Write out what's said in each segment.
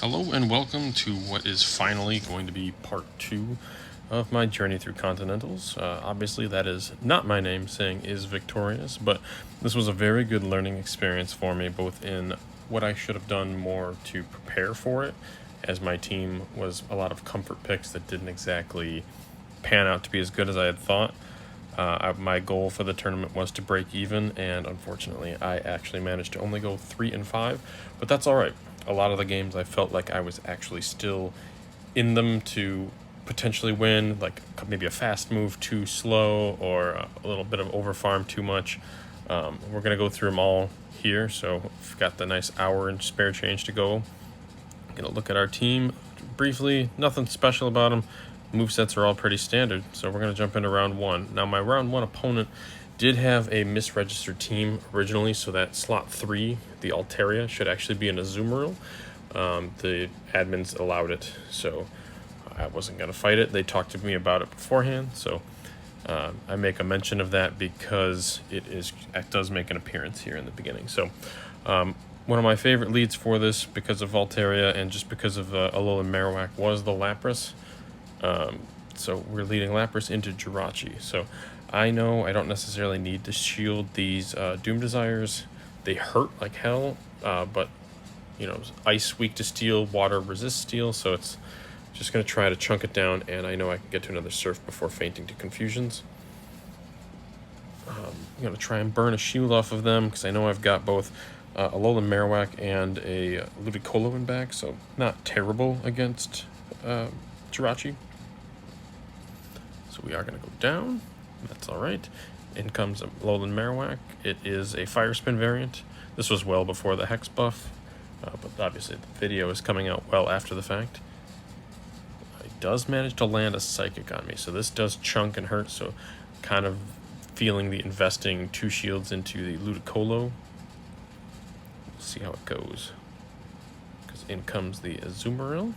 Hello and welcome to what is finally going to be part 2 of my journey through Continentals. Obviously that is not my name saying is victorious, but this was a very good learning experience for me, both in what I should have done more to prepare for it, as my team was a lot of comfort picks that didn't exactly pan out to be as good as I had thought. My goal for the tournament was to break even, and unfortunately I actually managed to only go 3-5, but that's alright. A lot of the games I felt like I was actually still in them to potentially win, like maybe a fast move too slow or a little bit of over farm too much. We're going to go through them all here, so we've got the nice hour and spare change to go. Going to look at our team briefly, nothing special about them. Movesets are all pretty standard, so we're going to jump into round 1. Now my round 1 opponent did have a misregistered team originally, so that slot 3, the Altaria, should actually be an Azumarill. The admins allowed it, so I wasn't going to fight it. They talked to me about it beforehand, so I make a mention of that because it does make an appearance here in the beginning. So one of my favorite leads for this, because of Altaria and just because of Alolan Marowak, was the Lapras. So we're leading Lapras into Jirachi. So I know I don't necessarily need to shield these Doom Desires. They hurt like hell, but you know, ice weak to steel, water resist steel, so it's just going to try to chunk it down, and I know I can get to another Surf before fainting to Confusions. I'm going to try and burn a shield off of them, because I know I've got both a Alolan Marowak and a Ludicolo in back, so not terrible against Jirachi. So we are going to go down. That's alright. In comes Alolan Marowak. It is a Fire Spin variant. This was well before the Hex buff, but obviously the video is coming out well after the fact. He does manage to land a Psychic on me, so this does chunk and hurt, so kind of feeling the investing 2 shields into the Ludicolo. We'll see how it goes. Because in comes the Azumarill.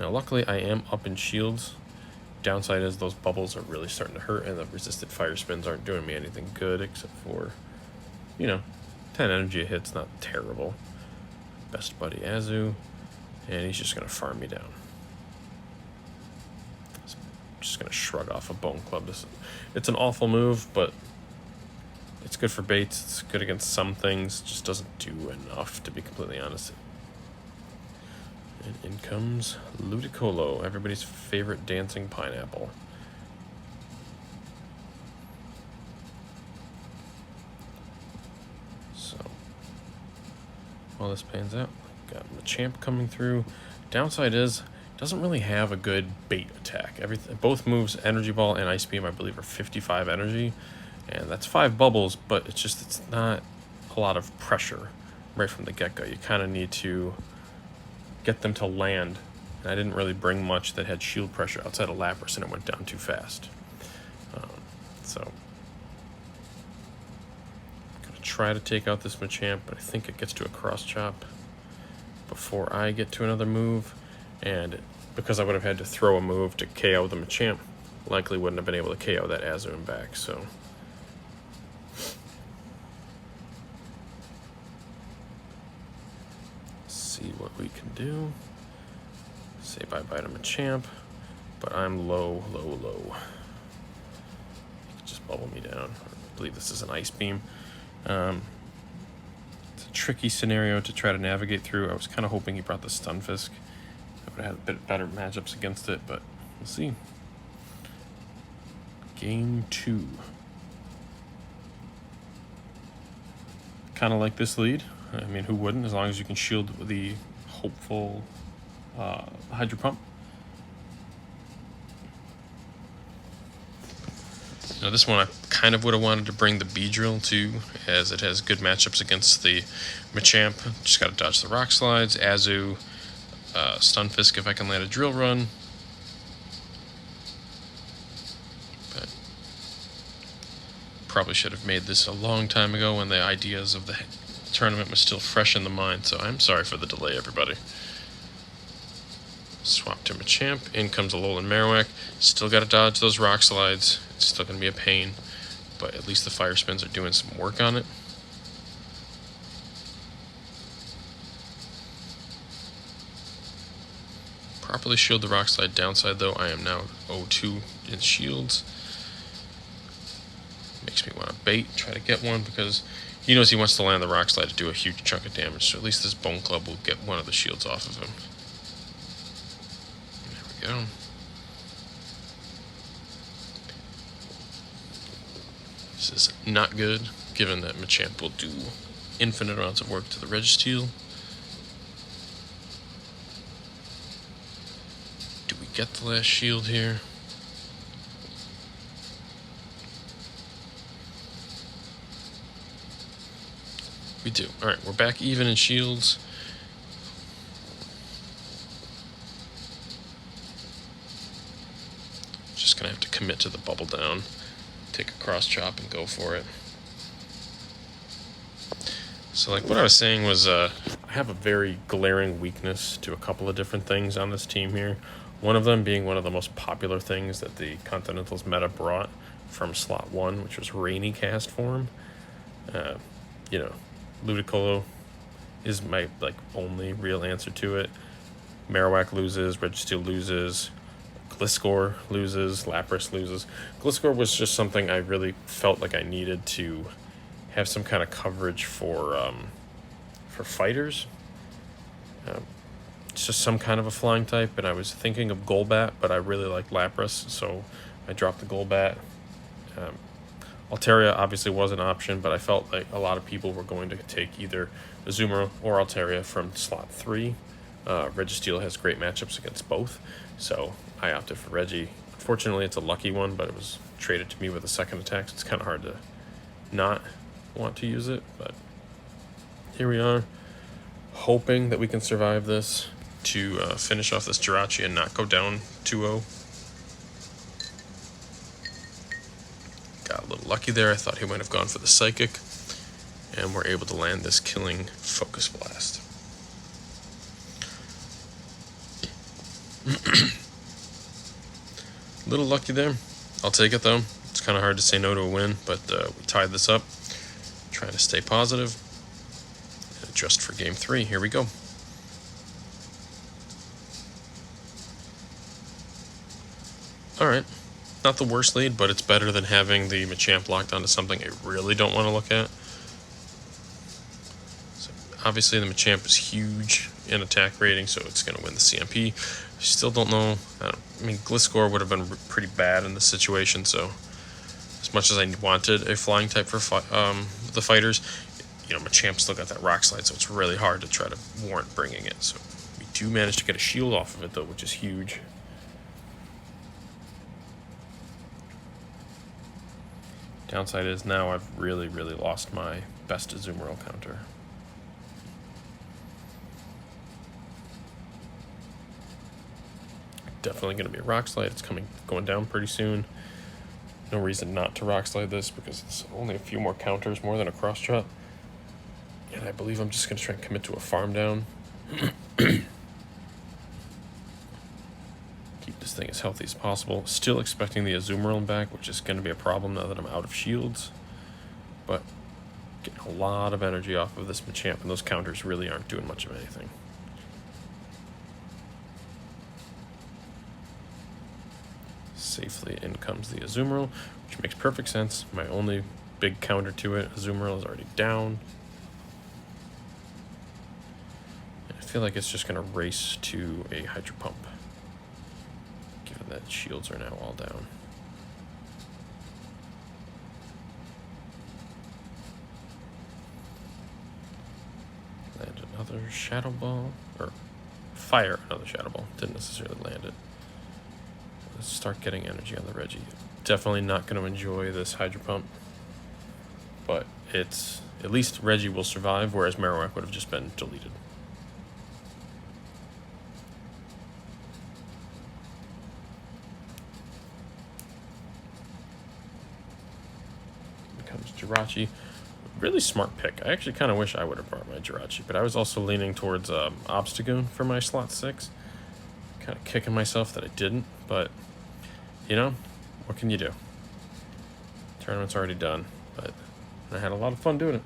Now luckily I am up in shields. Downside is those bubbles are really starting to hurt, and the resisted fire spins aren't doing me anything good, except for, you know, 10 energy a hit's not terrible. Best buddy Azu, and he's just going to farm me down. So I'm just going to shrug off a Bone Club. It's an awful move, but it's good for baits, it's good against some things, just doesn't do enough, to be completely honest. And in comes Ludicolo, everybody's favorite dancing pineapple. So, while this pans out, got Machamp coming through. Downside is, doesn't really have a good bait attack. Both moves, Energy Ball and Ice Beam, I believe, are 55 energy. And that's 5 bubbles, but it's not a lot of pressure right from the get-go. You kind of need to get them to land, and I didn't really bring much that had shield pressure outside of Lapras, and it went down too fast. So I'm gonna try to take out this Machamp, but I think it gets to a cross chop before I get to another move, and because I would have had to throw a move to KO the Machamp, likely wouldn't have been able to KO that Azu in back. So see what we can do. Say bye-bye to Machamp, but I'm low. Just bubble me down. I believe this is an Ice Beam. It's a tricky scenario to try to navigate through. I was kind of hoping he brought the Stunfisk. I would have had a bit better matchups against it, but we'll see. Game 2. Kind of like this lead. I mean, who wouldn't, as long as you can shield the hopeful Hydro Pump. Now this one I kind of would have wanted to bring the Beedrill too, as it has good matchups against the Machamp. Just got to dodge the Rock Slides, Azu, Stunfisk if I can land a Drill Run. But probably should have made this a long time ago when the ideas of the tournament was still fresh in the mind, so I'm sorry for the delay, everybody. Swap to Machamp. In comes Alolan Marowak. Still got to dodge those Rock Slides. It's still going to be a pain, but at least the Fire Spins are doing some work on it. properly shield the Rock Slide. Downside though, I am now 0-2 in shields. Makes me want to bait, try to get one, because he knows he wants to land the Rock Slide to do a huge chunk of damage, so at least this Bone Club will get one of the shields off of him. There we go. This is not good, given that Machamp will do infinite amounts of work to the Registeel. Do we get the last shield here? We do. Alright, we're back even in shields. Just gonna have to commit to the bubble down. Take a cross chop and go for it. So like what I was saying was I have a very glaring weakness to a couple of different things on this team here. One of them being one of the most popular things that the Continentals meta brought from slot 1, which was Rainy Cast form. You know, Ludicolo is my only real answer to it. Marowak loses, Registeel loses, Gliscor loses, Lapras loses. Gliscor was just something I really felt like I needed to have some kind of coverage for fighters. It's just some kind of a flying type, and I was thinking of Golbat, but I really like Lapras, so I dropped the Golbat. Altaria obviously was an option, but I felt like a lot of people were going to take either Azumarill or Altaria from slot 3. Registeel has great matchups against both, so I opted for Reggie. Unfortunately, it's a lucky one, but it was traded to me with a second attack, so it's kind of hard to not want to use it, but here we are, hoping that we can survive this to finish off this Jirachi and not go down 2-0. Got a little lucky there. I thought he might have gone for the Psychic, and we're able to land this killing Focus Blast. Little lucky there. I'll take it though. It's kind of hard to say no to a win, but we tied this up. Trying to stay positive. And adjust for game 3. Here we go. Alright. Not the worst lead, but it's better than having the Machamp locked onto something I really don't want to look at. So obviously the Machamp is huge in attack rating, so it's going to win the CMP. Still don't know. I mean, Gliscor would have been pretty bad in this situation, so as much as I wanted a flying type for the fighters, you know, Machamp still got that Rock Slide, so it's really hard to try to warrant bringing it. So we do manage to get a shield off of it, though, which is huge. Downside is now I've really, really lost my best Azumarill counter. Definitely going to be a Rock Slide. It's going down pretty soon. No reason not to Rock Slide this because it's only a few more counters more than a cross chop. And I believe I'm just going to try and commit to a farm down. Keep this thing as healthy as possible. Still expecting the Azumarill back, which is going to be a problem now that I'm out of shields. But getting a lot of energy off of this Machamp, and those counters really aren't doing much of anything. Safely in comes the Azumarill, which makes perfect sense. My only big counter to it, Azumarill, is already down. And I feel like it's just going to race to a Hydro Pump, given that shields are now all down. Land another Shadow Ball, or fire another Shadow Ball. Didn't necessarily land it. Let's start getting energy on the Reggie. Definitely not going to enjoy this Hydro Pump, but it's at least Reggie will survive, whereas Marowak would have just been deleted. Here comes Jirachi. Really smart pick. I actually kind of wish I would have brought my Jirachi, but I was also leaning towards Obstagoon for my slot 6. Kind of kicking myself that I didn't, but you know, what can you do? Tournament's already done, but I had a lot of fun doing it.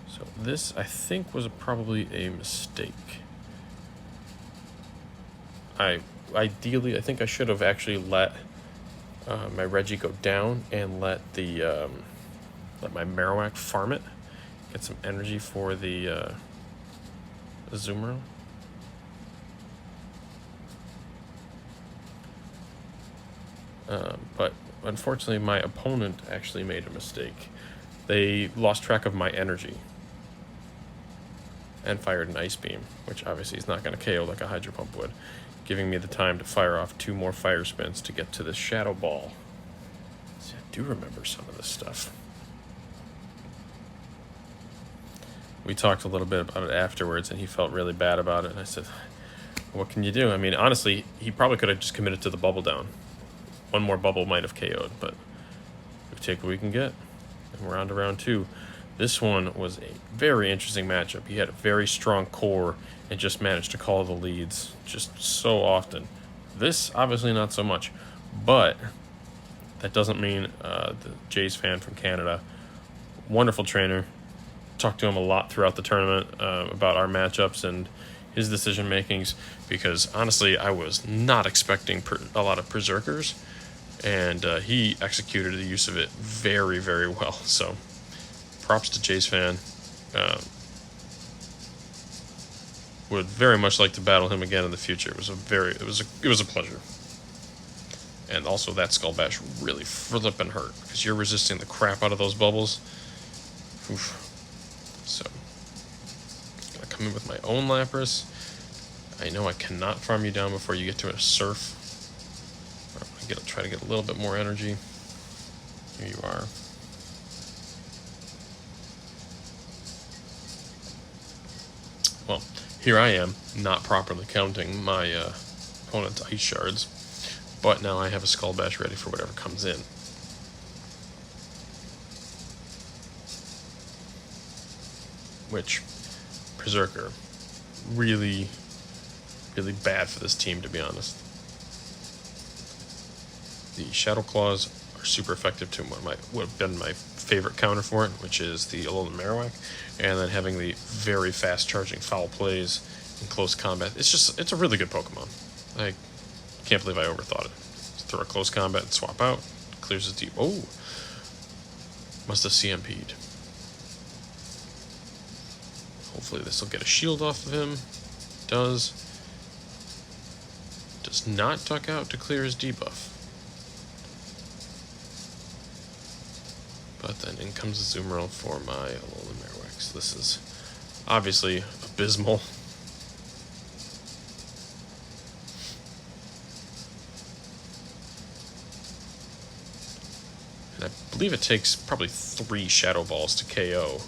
So this, I think, was probably a mistake. Ideally, I think I should have actually let my Reggie go down and let my Marowak farm it, get some energy for the Azumarill. But unfortunately, my opponent actually made a mistake. They lost track of my energy and fired an Ice Beam, which obviously is not going to KO like a Hydro Pump would, giving me the time to fire off 2 more Fire Spins to get to this Shadow Ball. See, I do remember some of this stuff. We talked a little bit about it afterwards, and he felt really bad about it, and I said, what can you do? I mean, honestly, he probably could have just committed to the Bubble Down. 1 more bubble might have KO'd, but we take what we can get, and we're on to round 2. This one was a very interesting matchup. He had a very strong core and just managed to call the leads just so often. This, obviously not so much, but that doesn't mean the Jays fan from Canada, wonderful trainer, talked to him a lot throughout the tournament about our matchups and his decision makings, because honestly I was not expecting a lot of Berserkers, and he executed the use of it very, very well. So props to Jays fan. Would very much like to battle him again in the future. It was a pleasure. And also that Skull Bash really flippin' hurt, because you're resisting the crap out of those bubbles. Oof. So gonna come in with my own Lapras. I know I cannot farm you down before you get to a Surf. I'm gonna try to get a little bit more energy. Here you are. Well, here I am, not properly counting my opponent's Ice Shards, but now I have a Skull Bash ready for whatever comes in. Which, Berserker, really, really bad for this team, to be honest. The Shadow Claws are super effective to what would have been my favorite counter for it, which is the Alolan Marowak, and then having the very fast charging Foul Plays in close combat. It's a really good Pokemon. I can't believe I overthought it. Just throw a close combat and swap out. Clears his deep. Oh! Must have CMP'd. Hopefully this will get a shield off of him. Does not duck out to clear his debuff. But then in comes the Azumarill for my Alolan Marowak. So this is obviously abysmal. And I believe it takes probably 3 Shadow Balls to KO.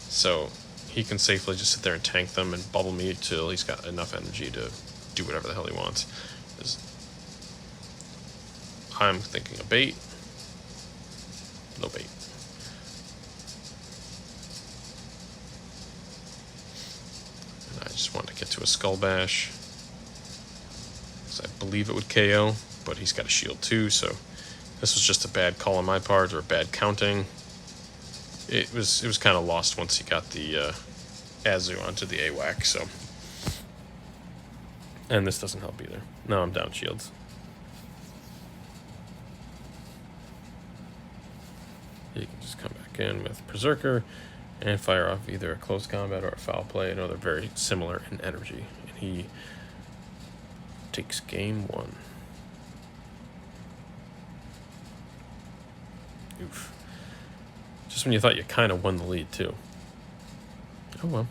So he can safely just sit there and tank them and bubble me till he's got enough energy to do whatever the hell he wants. I'm thinking a bait. No bait. And I just want to get to a Skull Bash, because I believe it would KO, but he's got a shield too, so this was just a bad call on my part, or a bad counting. It was kind of lost once he got the Azu onto the AWAC, so. And this doesn't help either. Now I'm down shields. You can just come back in with Berserker and fire off either a close combat or a foul play. I know they're very similar in energy. And he takes game 1. Oof. Just when you thought you kind of won the lead, too. Oh well.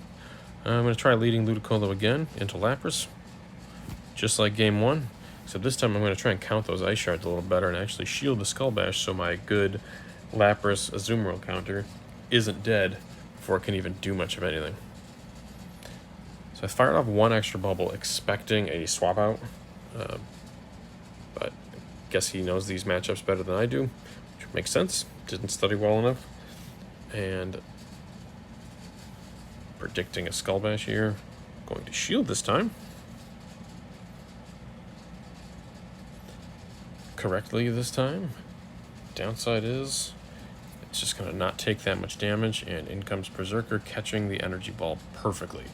I'm going to try leading Ludicolo again into Lapras. Just like game 1. Except this time I'm going to try and count those Ice Shards a little better and actually shield the Skull Bash so my good Lapras Azumarill counter isn't dead before it can even do much of anything. So I fired off 1 extra bubble expecting a swap out. But I guess he knows these matchups better than I do, which makes sense. Didn't study well enough. And predicting a Skull Bash here. Going to shield this time. Correctly this time. Downside is it's just going to not take that much damage, and in comes Berserker catching the energy ball perfectly.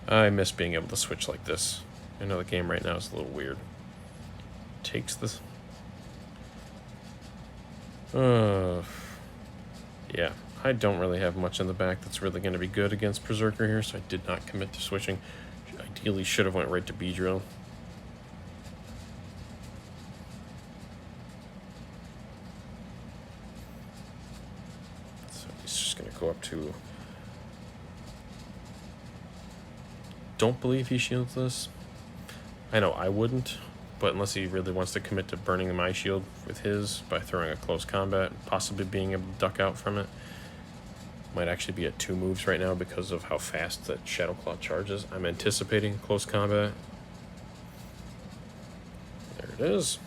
I miss being able to switch like this. I know the game right now is a little weird. Takes this. Yeah, I don't really have much in the back that's really going to be good against Berserker here, so I did not commit to switching. Ideally should have went right to Beedrill. So he's just going to go up to... Don't believe he shields this. I know I wouldn't, but unless he really wants to commit to burning my shield with his by throwing a close combat, possibly being able to duck out from it. Might actually be at 2 moves right now because of how fast that Shadow Claw charges. I'm anticipating close combat. There it is.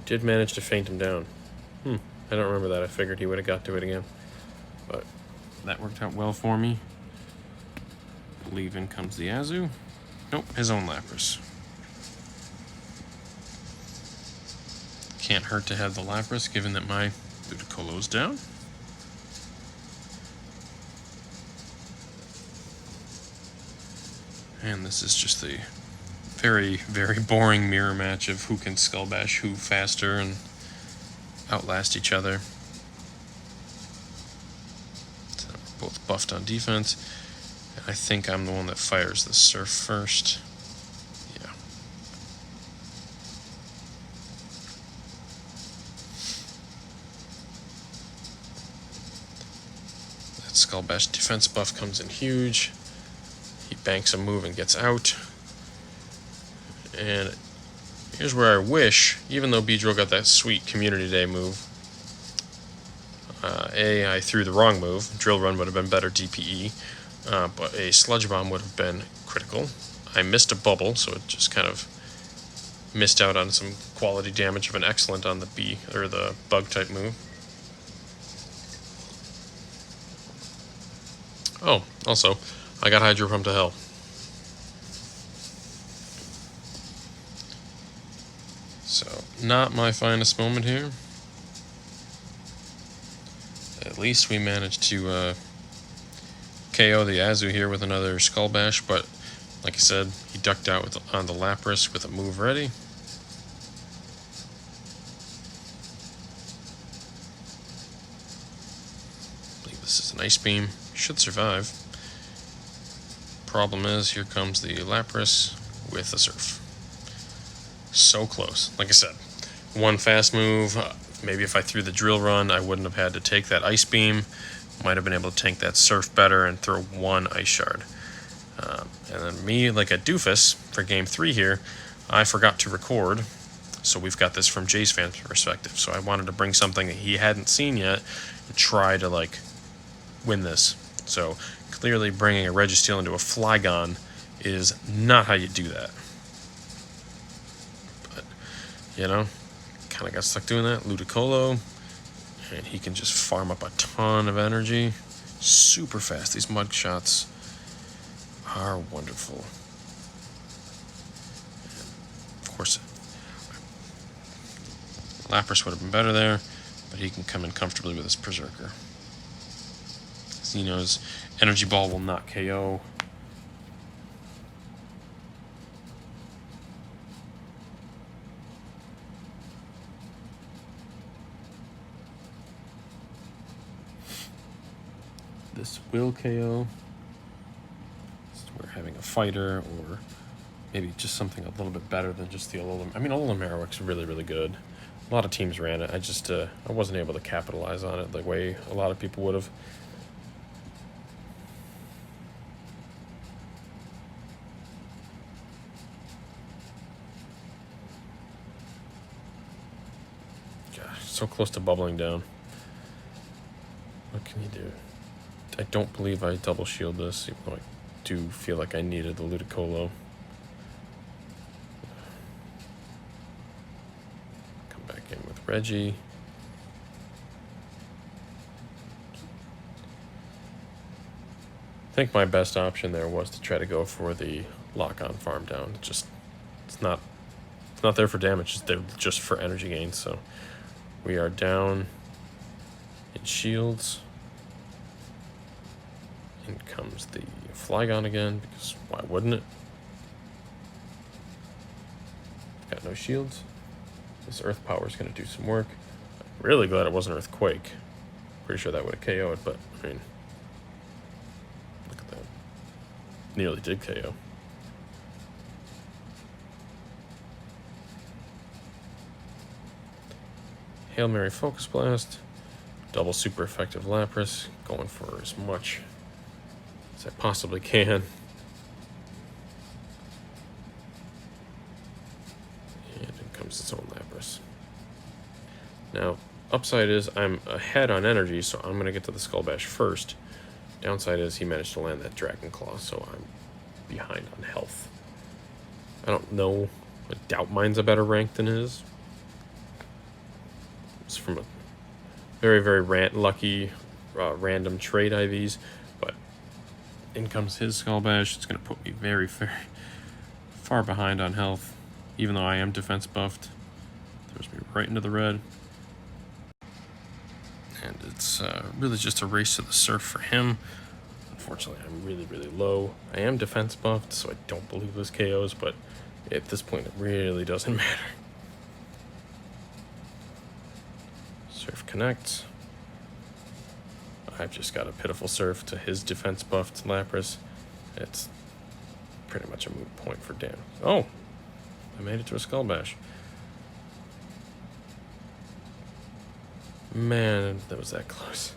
Did manage to feint him down. I don't remember that. I figured he would have got to it again. But that worked out well for me. I believe in comes the Azu. Nope, his own Lapras. Can't hurt to have the Lapras, given that my Ludicolo's down. And this is just the very, very boring mirror match of who can Skull Bash who faster and outlast each other. So both buffed on defense. And I think I'm the one that fires the Surf first. Yeah. That Skull Bash defense buff comes in huge. He banks a move and gets out. And here's where I wish, even though Beedrill got that sweet Community Day move, I threw the wrong move. Drill Run would have been better DPE, but a Sludge Bomb would have been critical. I missed a bubble, so it just kind of missed out on some quality damage of an Excellent on the the Bug type move. Oh, also, I got Hydro Pump to hell. So, not my finest moment here. At least we managed to KO the Azu here with another Skull Bash, but like I said, he ducked out on the Lapras with a move ready. I believe this is an Ice Beam. Should survive. Problem is, here comes the Lapras with a Surf. So close. Like I said, one fast move. Maybe if I threw the Drill Run, I wouldn't have had to take that Ice Beam. Might have been able to tank that Surf better and throw one Ice Shard. And then me, like a doofus, for Game 3 here, I forgot to record. So we've got this from Jay's fan perspective. So I wanted to bring something that he hadn't seen yet and try to, like, win this. So clearly bringing a Registeel into a Flygon is not how you do that. But, you know, kind of got stuck doing that. Ludicolo, and he can just farm up a ton of energy. Super fast. These mud shots are wonderful. And of course, Lapras would have been better there, but he can come in comfortably with his Berserker. As he knows, Energy Ball will not KO. This will KO. So we're having a fighter, or maybe just something a little bit better than just the Alolan. I mean, Alolan Marowak's really, really good. A lot of teams ran it. I wasn't able to capitalize on it the way a lot of people would have. Gosh, so close to bubbling down. What can you do? I don't believe I double shield this, even though I do feel like I needed the Ludicolo. Come back in with Reggie. I think my best option there was to try to go for the lock-on farm down. It's not there for damage, it's there just for energy gain. So we are down in shields. In comes the Flygon again, because why wouldn't it? Got no shields. This Earth Power is going to do some work. I'm really glad it wasn't Earthquake. Pretty sure that would have KO'd, but, I mean, look at that. Nearly did KO. Hail Mary Focus Blast. Double super effective Lapras. Going for as much as I possibly can. And in comes its own Lapras. Now, upside is I'm ahead on energy, so I'm going to get to the Skull Bash first. Downside is he managed to land that Dragon Claw, so I'm behind on health. I don't know. I doubt mine's a better rank than his. It's from a very, very lucky random trade IVs, but in comes his Skull Bash. It's going to put me very, very far behind on health, even though I am defense buffed. Throws me right into the red. And it's really just a race to the surf for him. Unfortunately, I'm really, really low. I am defense buffed, so I don't believe this KOs, but at this point, it really doesn't matter. Surf connects. I've just got a pitiful surf to his defense buffed Lapras. It's pretty much a moot point for damage. Oh, I made it to a Skull Bash. Man, that was that close.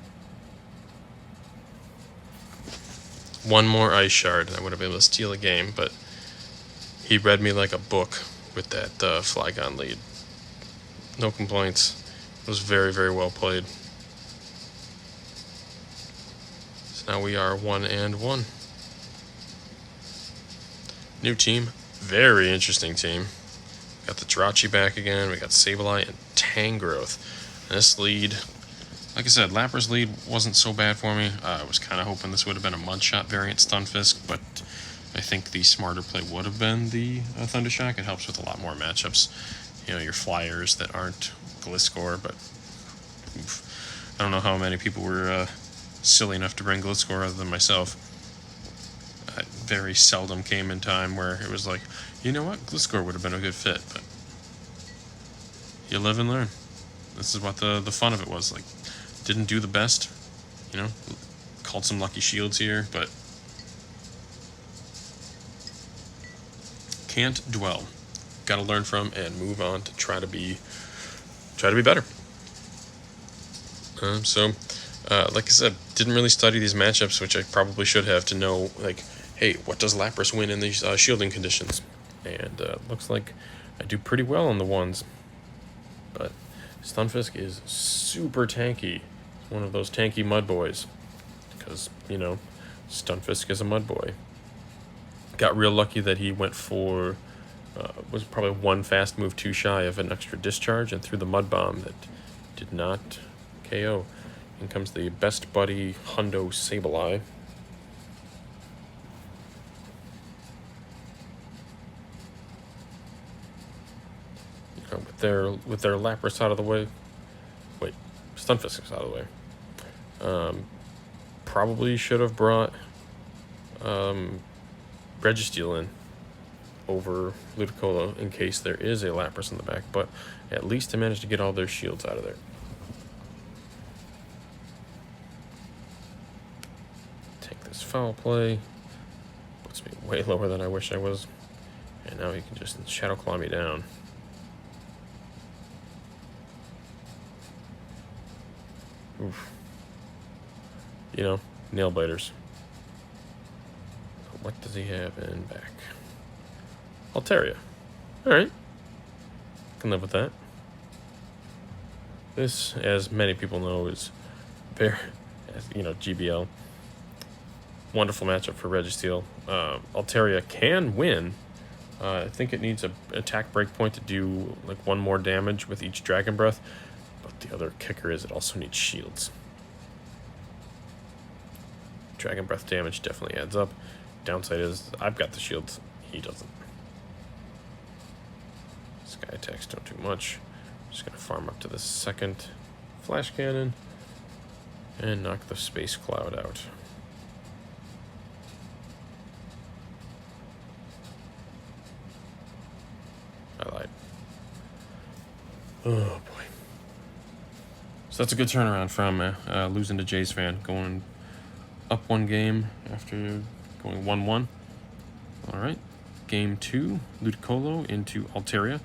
One more Ice Shard, and I would have been able to steal a game, but he read me like a book with that Flygon lead. No complaints. It was very, very well played. So now we are 1-1. New team. Very interesting team. Got the Jirachi back again. We got Sableye and Tangrowth. And this lead, like I said, Lapras lead wasn't so bad for me. I was kind of hoping this would have been a Mudshot variant Stunfisk, but I think the smarter play would have been the Thundershock. It helps with a lot more matchups. You know, your flyers that aren't Gliscor, but oof. I don't know how many people were silly enough to bring Gliscor other than myself. I very seldom came in time where it was like, you know what, Gliscor would have been a good fit, but you live and learn. This is what the fun of it was. Like, didn't do the best, you know, called some lucky shields here, but can't dwell. Got to learn from and move on to try to be better. Like I said, didn't really study these matchups, which I probably should have to know, like, hey, what does Lapras win in these shielding conditions? And looks like I do pretty well on the ones, but Stunfisk is super tanky. It's one of those tanky mud boys, because, you know, Stunfisk is a mud boy. Got real lucky that he went for, was probably one fast move too shy of an extra discharge and threw the Mud Bomb that did not KO. In comes the best buddy Hundo Sableye. You know, with their Lapras out of the way. Wait, Stunfisk is out of the way. Probably should have brought Registeel in over Ludicolo in case there is a Lapras in the back, but at least I managed to get all their shields out of there. Take this foul play. Puts me way lower than I wish I was. And now he can just Shadow Claw me down. Oof. You know, nail biters. What does he have in back? Altaria. Alright. Can live with that. This, as many people know, is very, you know, GBL. Wonderful matchup for Registeel. Altaria can win. I think it needs an attack breakpoint to do like one more damage with each Dragon Breath. But the other kicker is it also needs shields. Dragon Breath damage definitely adds up. Downside is I've got the shields. He doesn't. Sky attacks don't do much. Just gonna farm up to the second Flash Cannon and knock the Space Cloud out. Oh boy. So that's a good turnaround from losing to Jays fan, going up one game after going 1-1. All right, game 2, Ludicolo into Altaria.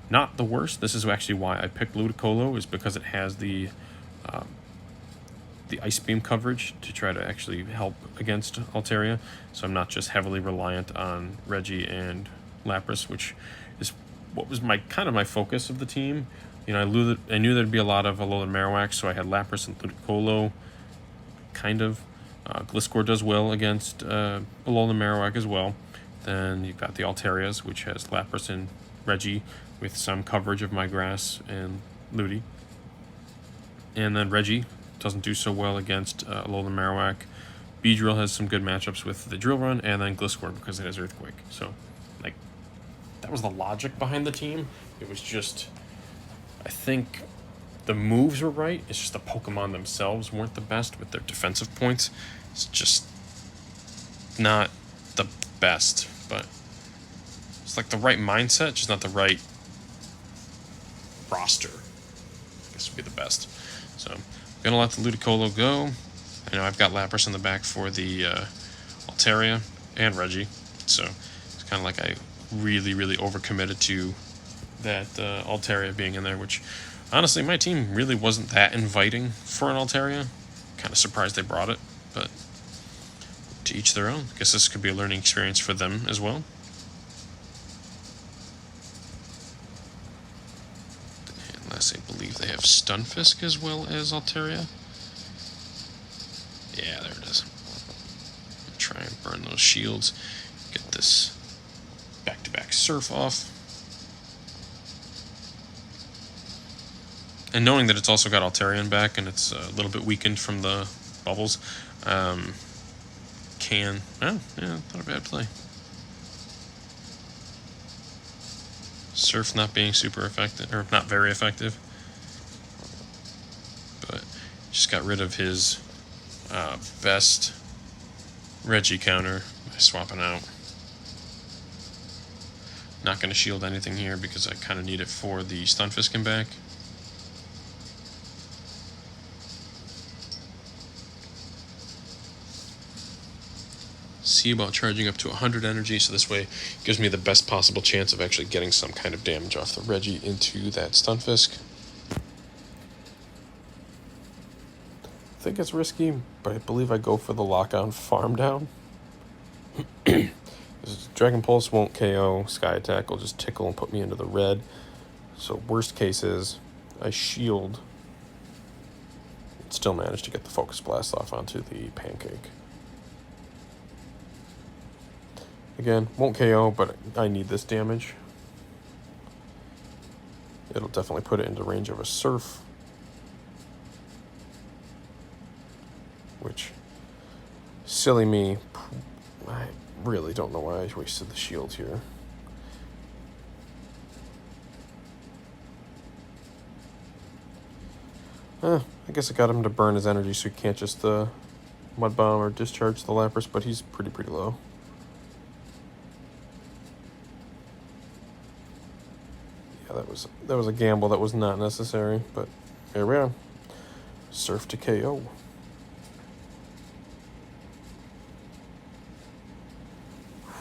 Not the worst. This is actually why I picked Ludicolo, is because it has the Ice Beam coverage to try to actually help against Altaria. So I'm not just heavily reliant on Reggie and Lapras, which is what was my focus of the team. You know, I knew there'd be a lot of Alolan Marowak, so I had Lapras and Ludicolo, kind of. Gliscor does well against Alolan Marowak as well. Then you've got the Altarias, which has Lapras and Reggie with some coverage of my grass and Ludi. And then Reggie doesn't do so well against Alolan Marowak. Beedrill has some good matchups with the Drill Run, and then Gliscor because it has Earthquake. So, like, that was the logic behind the team. It was just, I think the moves were right. It's just the Pokemon themselves weren't the best with their defensive points. It's just not the best, but it's like the right mindset, just not the right roster. I guess would be the best. So I'm gonna let the Ludicolo go. I know I've got Lapras in the back for the Altaria and Reggie, so it's kind of like I really overcommitted to that Altaria being in there, which honestly my team really wasn't that inviting for an Altaria. Kind of surprised they brought it, but to each their own. I guess this could be a learning experience for them as well. Unless I believe they have Stunfisk as well as Altaria. Yeah, there it is. Try and burn those shields. Get this back-to-back Surf off. And knowing that it's also got Altarian back and it's a little bit weakened from the bubbles, not a bad play. Surf not being super effective, or not very effective, but just got rid of his best Reggie counter by swapping out. Not going to shield anything here because I kind of need it for the Stunfisk back. See about charging up to 100 energy, so this way it gives me the best possible chance of actually getting some kind of damage off the Reggie into that Stunfisk. I think it's risky, but I believe I go for the lock-on farm down. Dragon Pulse won't KO, Sky Attack will just tickle and put me into the red. So worst case is I shield, still manage to get the Focus Blast off onto the Pancake. Again, won't KO, but I need this damage. It'll definitely put it into range of a Surf, which, silly me, I really don't know why I wasted the shield here. I guess I got him to burn his energy so he can't just Mud Bomb or discharge the Lapras, but he's pretty low. Yeah, that was a gamble that was not necessary, but here we are. Surf to KO.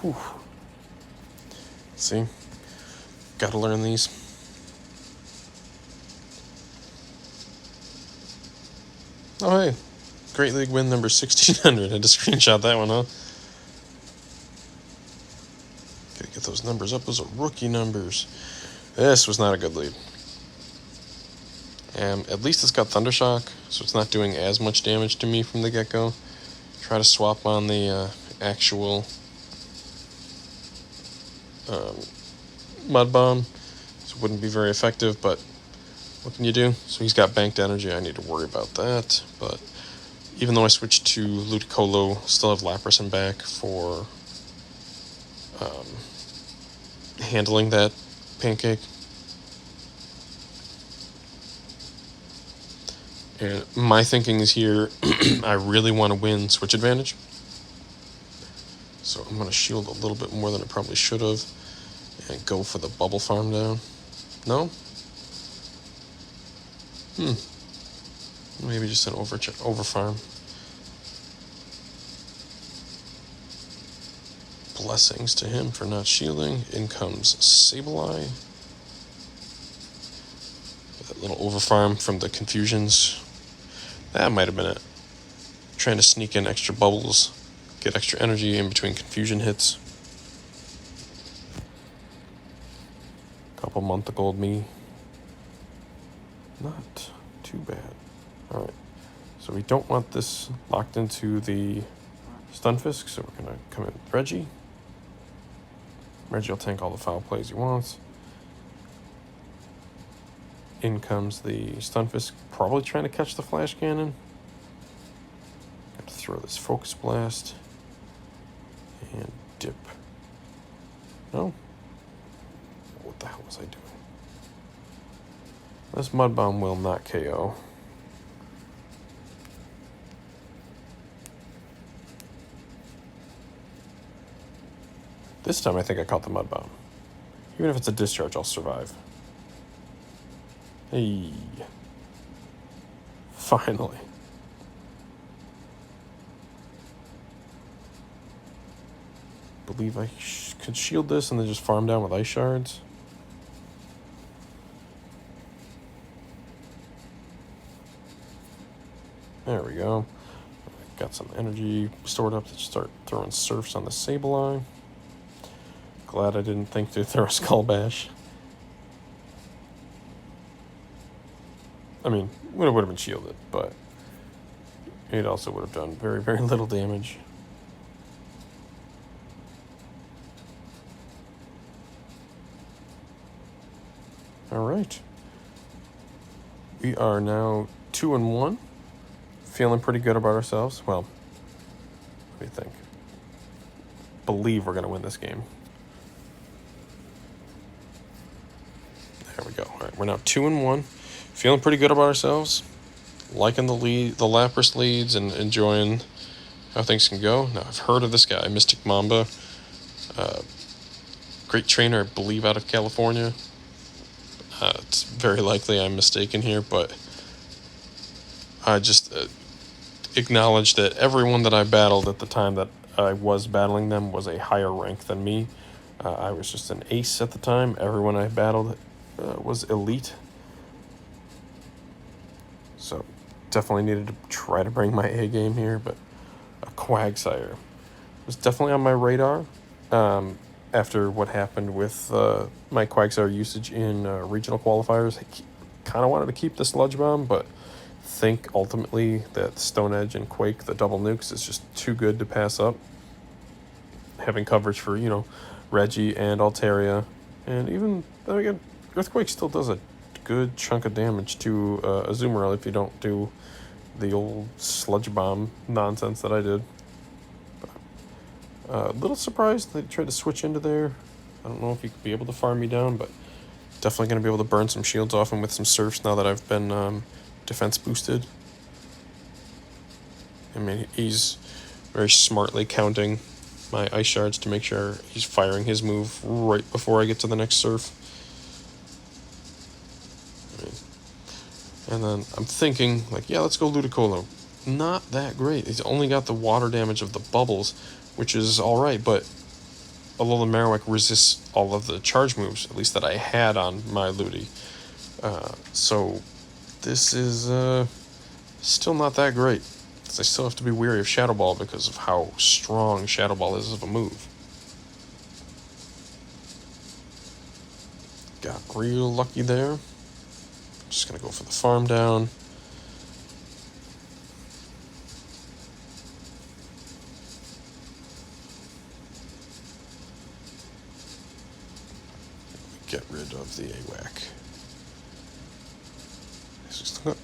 Whew. See? Gotta learn these. Oh, hey. Great League win number 1600. Had to screenshot that one, huh? Gotta get those numbers up. Those are rookie numbers. This was not a good lead. At least it's got Thundershock, so it's not doing as much damage to me from the get-go. Try to swap on the actual Mud Bomb, so it wouldn't be very effective, but what can you do? So he's got banked energy, I need to worry about that, but even though I switched to Ludicolo, still have Lapras in back for handling that Pancake. And my thinking is here, I really want to win switch advantage. So I'm going to shield a little bit more than I probably should have and go for the bubble farm down. No? Maybe just an over farm. Blessings to him for not shielding. In comes Sableye. That little over farm from the confusions. That might have been it. Trying to sneak in extra bubbles, get extra energy in between confusion hits. Couple month ago me. Not too bad. Alright. So we don't want this locked into the Stunfisk, so we're going to come in with Reggie. Reggie will tank all the foul plays he wants. In comes the Stunfisk, probably trying to catch the Flash Cannon. Got to throw this Focus Blast. And dip. No? What the hell was I doing? This Mud Bomb will not KO. This time I think I caught the Mud Bomb. Even if it's a discharge, I'll survive. Hey. Finally. Believe I could shield this and then just farm down with Ice Shards. There we go. Got some energy stored up to start throwing Surfs on the Sableye. Glad I didn't think to throw a Skull Bash. I mean, it would have been shielded, but it also would have done very, very little damage. All right. We are now 2-1. Feeling pretty good about ourselves. Well, what do you think? Believe we're going to win this game. There we go. All right, we're now 2-1. Feeling pretty good about ourselves. Liking the lead, the Lapras leads, and enjoying how things can go. Now, I've heard of this guy, Mystic Mamba. Great trainer, I believe, out of California. It's very likely I'm mistaken here, but I just acknowledge that everyone that I battled at the time that I was battling them was a higher rank than me. I was just an ace at the time. Everyone I battled was elite. So definitely needed to try to bring my A game here, but a Quagsire was definitely on my radar. After what happened with my Quagsire usage in regional qualifiers, I kind of wanted to keep the Sludge Bomb, but think ultimately that Stone Edge and Quake, the double nukes, is just too good to pass up. Having coverage for, you know, Reggie and Altaria, and even, again, Earthquake still does a good chunk of damage to Azumarill if you don't do the old Sludge Bomb nonsense that I did. A little surprised they tried to switch into there. I don't know if he could be able to farm me down, but definitely going to be able to burn some shields off him with some Surfs now that I've been defense boosted. I mean, he's very smartly counting my Ice Shards to make sure he's firing his move right before I get to the next Surf. And then I'm thinking, like, yeah, let's go Ludicolo. Not that great. He's only got the water damage of the bubbles, which is alright, but Alolan Marowak resists all of the charge moves, at least that I had on my Ludi. So this is still not that great. I still have to be wary of Shadow Ball because of how strong Shadow Ball is of a move. Got real lucky there. Just going to go for the farm down. Get rid of the AWAC.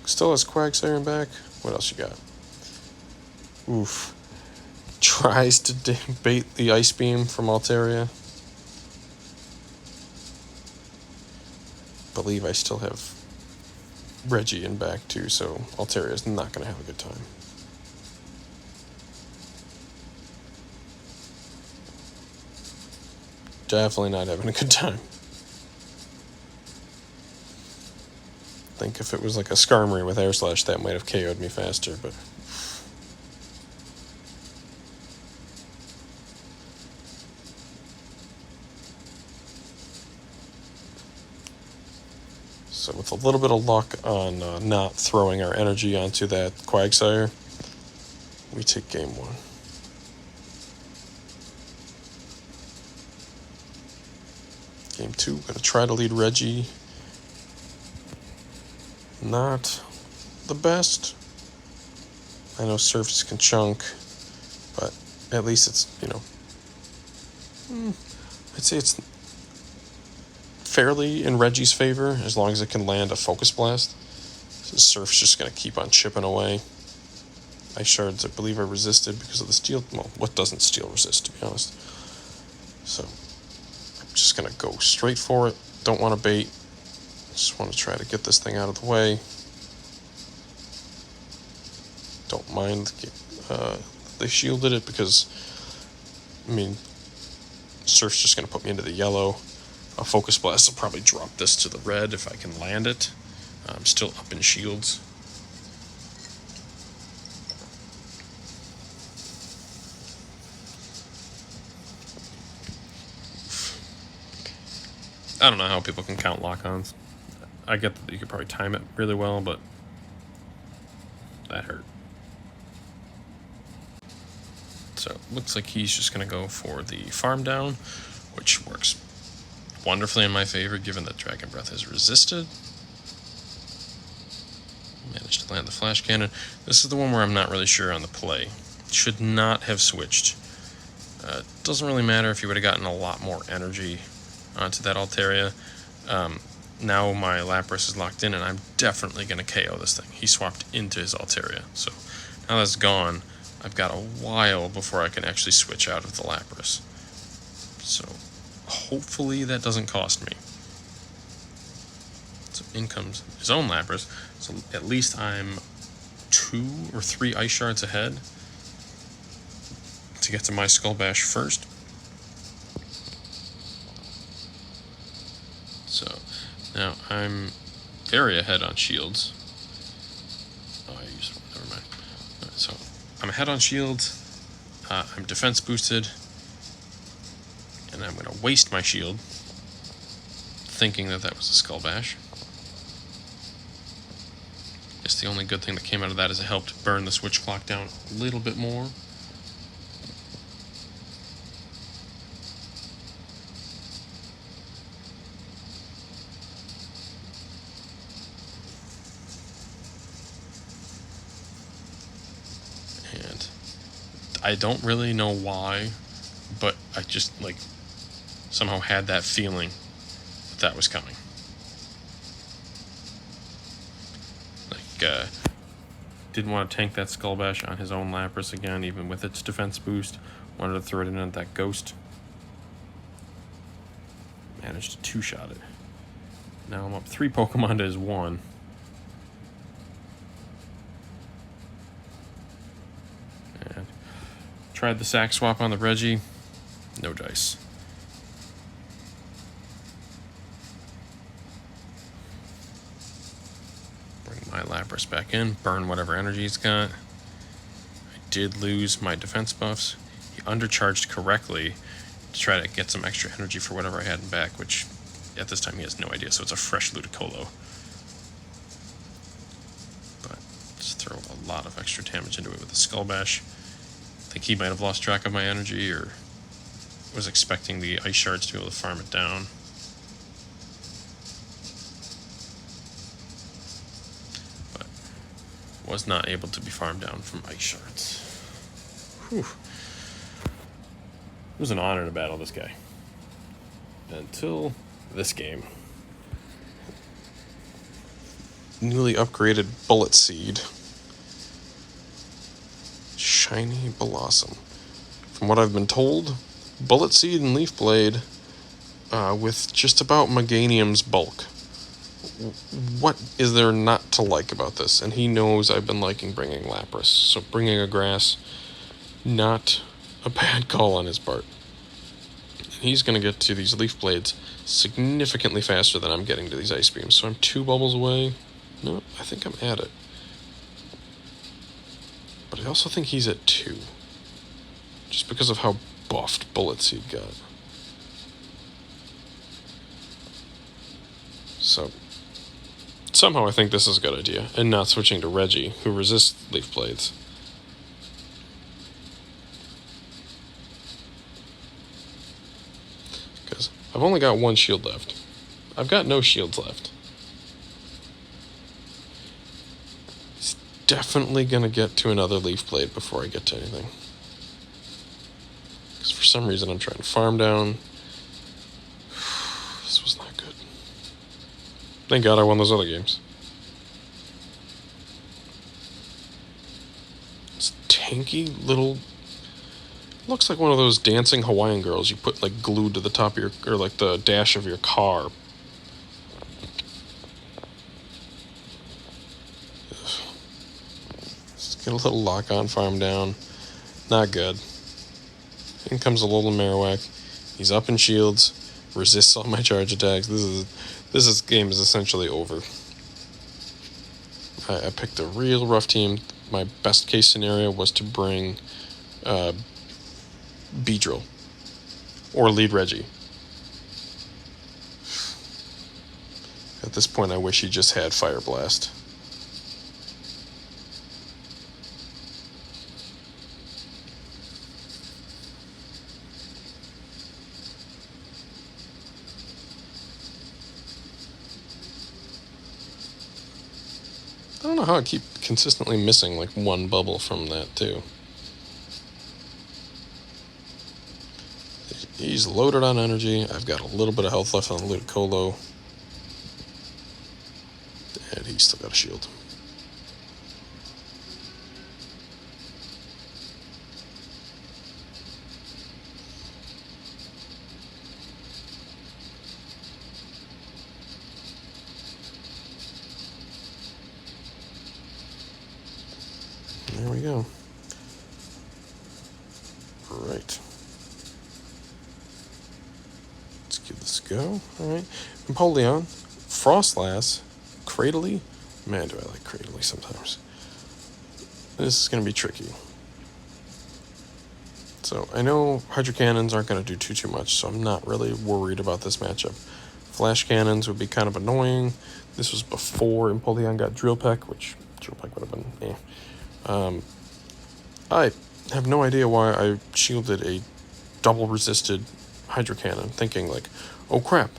Still has Quagsire back. What else you got? Oof. Tries to bait the Ice Beam from Altaria. Believe I still have Reggie in back too, so Altaria is not going to have a good time. Definitely not having a good time. think if it was like a Skarmory with Air Slash, that might have KO'd me faster, but... So with a little bit of luck on not throwing our energy onto that Quagsire, we take game 1. Game 2, I'm going to try to lead Reggie. Not the best. I know Surface can chunk, but at least it's, you know, I'd say it's fairly in Reggie's favor as long as it can land a Focus Blast. So Surf's just going to keep on chipping away. Ice Shards, I believe, are resisted because of the Steel. Well, what doesn't Steel resist, to be honest? So I'm just going to go straight for it. Don't want to bait. Just want to try to get this thing out of the way. Don't mind they shielded it because, I mean, Surf's just going to put me into the yellow. A Focus Blast will probably drop this to the red if I can land it. I'm still up in shields. I don't know how people can count lock-ons. I get that you could probably time it really well, but that hurt. So it looks like he's just going to go for the farm down, which works wonderfully in my favor given that Dragon Breath is resisted. Managed to land the Flash Cannon. This is the one where I'm not really sure on the play. Should not have switched. Doesn't really matter if you would have gotten a lot more energy onto that Altaria. Now my Lapras is locked in and I'm definitely going to KO this thing. He swapped into his Altaria. So now that's gone, I've got a while before I can actually switch out of the Lapras. So hopefully that doesn't cost me. So in comes his own Lapras. So at least I'm 2 or 3 Ice Shards ahead to get to my Skull Bash first. So now I'm very ahead on shields. Oh, I used one, never mind. All right, so I'm ahead on shields. I'm defense boosted. And I'm going to waste my shield, thinking that that was a Skull Bash. Guess the only good thing that came out of that is it helped burn the switch clock down a little bit more. And I don't really know why, but I just, like, somehow had that feeling that that was coming. Like, didn't want to tank that Skull Bash on his own Lapras again, even with its defense boost. Wanted to throw it in at that Ghost. Managed to two-shot it. Now I'm up 3 Pokemon to his 1. And tried the sack swap on the Reggie. No dice. Bring my Lapras back in, burn whatever energy he's got. I did lose my defense buffs. He undercharged correctly to try to get some extra energy for whatever I had in back, which at this time he has no idea, so it's a fresh Ludicolo. But just throw a lot of extra damage into it with the Skull Bash. I think he might have lost track of my energy or was expecting the Ice Shards to be able to farm it down. But was not able to be farmed down from Ice Shards. Whew. It was an honor to battle this guy. Until this game. Newly upgraded Bullet Seed. Shiny Blossom. From what I've been told, Bullet Seed and Leaf Blade with just about Meganium's bulk. What is there not to like about this? And he knows I've been liking bringing Lapras. So bringing a grass, not a bad call on his part. And he's going to get to these Leaf Blades significantly faster than I'm getting to these Ice Beams. So I'm 2 bubbles away. No, I think I'm at it. But I also think he's at 2. Just because of how buffed Bullet Seed got. So, somehow I think this is a good idea, and not switching to Reggie, who resists Leaf Blades. Because I've only got 1 shield left. I've got no shields left. He's definitely going to get to another Leaf Blade before I get to anything. Because for some reason I'm trying to farm down. This was not good. Thank God I won those other games. This tanky little... Looks like one of those dancing Hawaiian girls you put like glued to the top of your... or like the dash of your car. Let's get a little lock-on farm down. Not good. In comes a little Marowak. He's up in shields. Resists all my charge attacks. This game is essentially over. I picked a real rough team. My best case scenario was to bring Beedrill or lead Reggie. At this point, I wish he just had Fire Blast. I don't know how I keep consistently missing like 1 bubble from that too. He's loaded on energy. I've got a little bit of health left on Ludicolo. And he's still got a shield. There we go. Right. Let's give this a go. Alright. Empoleon, Frostlass, Cradily. Man, do I like Cradily sometimes. This is going to be tricky. So, I know Hydro Cannons aren't going to do too much, so I'm not really worried about this matchup. Flash Cannons would be kind of annoying. This was before Empoleon got Drill Peck, which Drill Peck would have been I have no idea why I shielded a double resisted Hydro Cannon, thinking like, oh crap,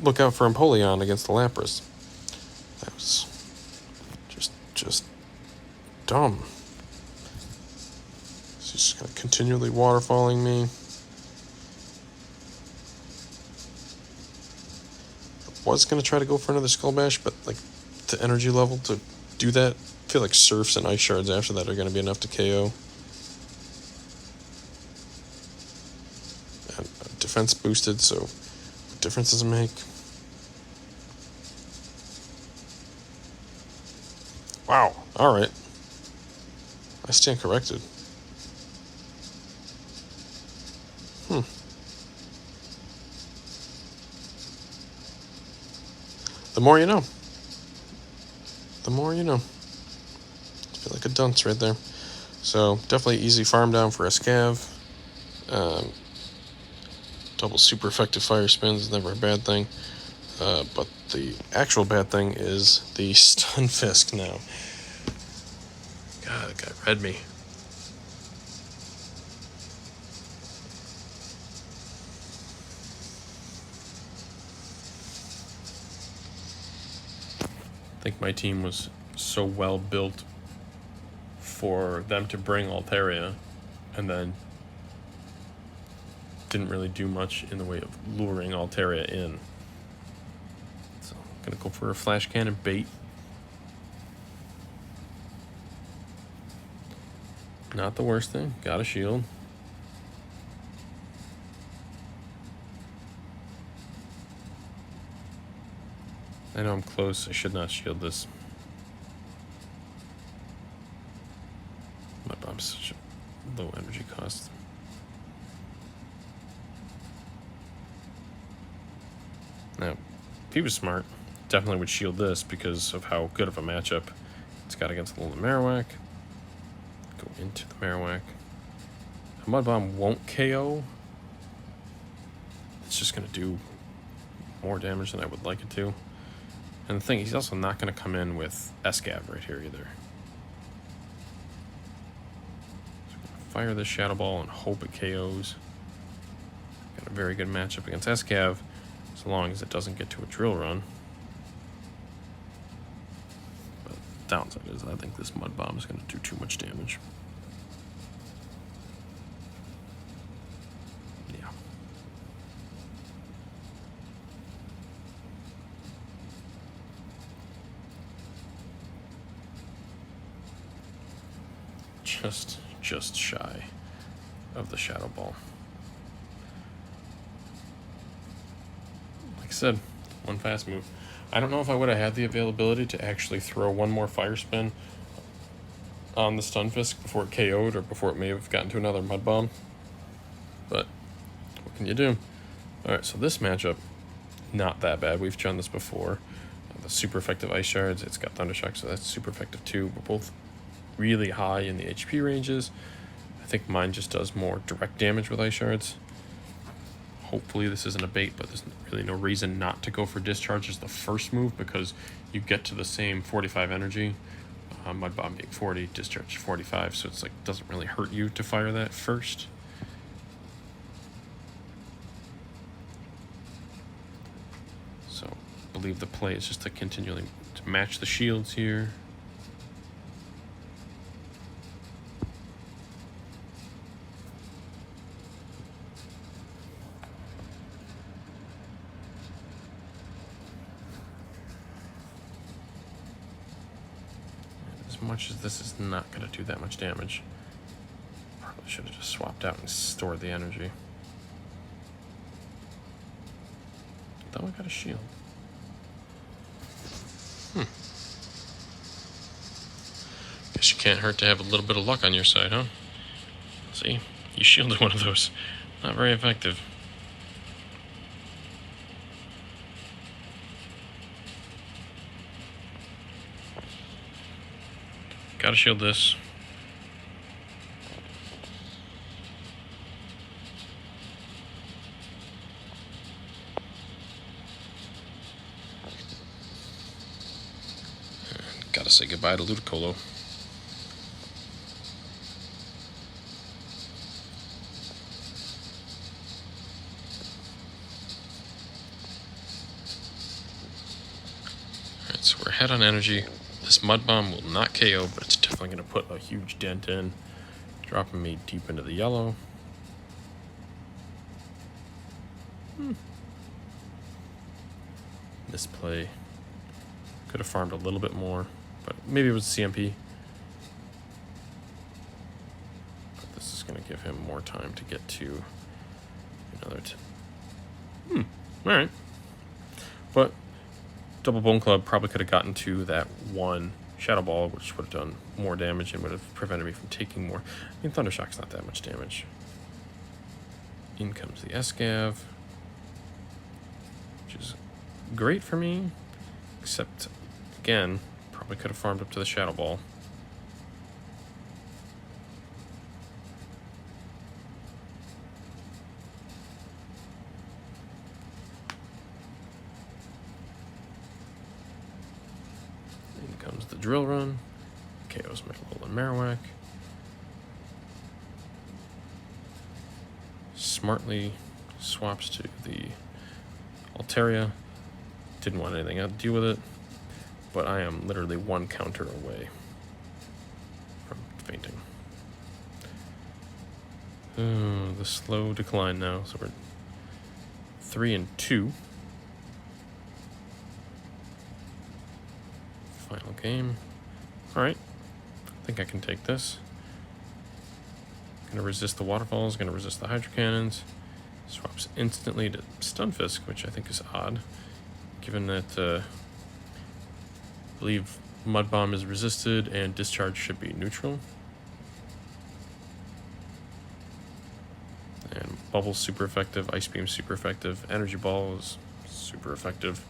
look out for Empoleon against the Lapras. That was just dumb. He's just gonna continually waterfalling me. I was gonna try to go for another Skull Bash, but like the energy level to do that, I feel like Surfs and Ice Shards after that are gonna be enough to KO. And defense boosted, so what difference does it make? Wow, alright. I stand corrected. The more you know. The more you know. I feel like a dunce right there. So, definitely easy farm down for a Scav. Double super effective fire spins is never a bad thing. But the actual bad thing is the stun Fisk now. God, that guy read me. I think my team was so well built for them to bring Altaria, and then didn't really do much in the way of luring Altaria in. So I'm gonna go for a Flash Cannon bait. Not the worst thing. Got a shield. I know I'm close. I should not shield this. My bomb's such a low energy cost. Now, if he was smart, definitely would shield this because of how good of a matchup it's got against the Marowak. Go into the Marowak. The Mud Bomb won't KO. It's just going to do more damage than I would like it to. And the thing, he's also not going to come in with Escav right here either. So I'm going to fire this Shadow Ball and hope it KOs. Got a very good matchup against Escav, as long as it doesn't get to a Drill Run. But the downside is I think this Mud Bomb is going to do too much damage. Yeah. Just shy of the Shadow Ball. Like I said, one fast move. I don't know if I would have had the availability to actually throw one more Fire Spin on the Stunfisk before it KO'd or before it may have gotten to another Mud Bomb. But what can you do? Alright, so this matchup, not that bad. We've done this before. The super effective Ice Shards, it's got Thundershock, so that's super effective too. We're both really high in the HP ranges. I think mine just does more direct damage with Ice Shards. Hopefully this isn't a bait, but there's really no reason not to go for Discharge as the first move because you get to the same 45 energy. Mud Bomb being 40, Discharge 45, so it's like doesn't really hurt you to fire that first. So I believe the play is just to continually to match the shields here. As much as this is not going to do that much damage, probably should have just swapped out and stored the energy. Though I got a shield. Guess you can't hurt to have a little bit of luck on your side, huh? See, you shielded one of those. Not very effective. Gotta shield this. Gotta say goodbye to Ludicolo. Alright, so we're ahead on energy. This Mud Bomb will not KO, but it's definitely going to put a huge dent in, dropping me deep into the yellow. This play could have farmed a little bit more, but maybe it was CMP. But this is going to give him more time to get to another. Alright. But Double Bone Club probably could have gotten to that one Shadow Ball, which would have done more damage and would have prevented me from taking more. I mean, Thundershock's not that much damage. In comes the Escav, which is great for me, except, again, probably could have farmed up to the Shadow Ball. Comes the Drill Run, KO's my Alolan Marowak. Smartly swaps to the Altaria. Didn't want anything to do with it, but I am literally one counter away from fainting. The slow decline now, so we're 3 and 2. Final game. Alright. I think I can take this. Gonna resist the waterfalls, gonna resist the hydro cannons. Swaps instantly to Stunfisk, which I think is odd, given that I believe Mud Bomb is resisted and Discharge should be neutral. And Bubble's super effective, Ice Beam super effective, Energy Ball is super effective.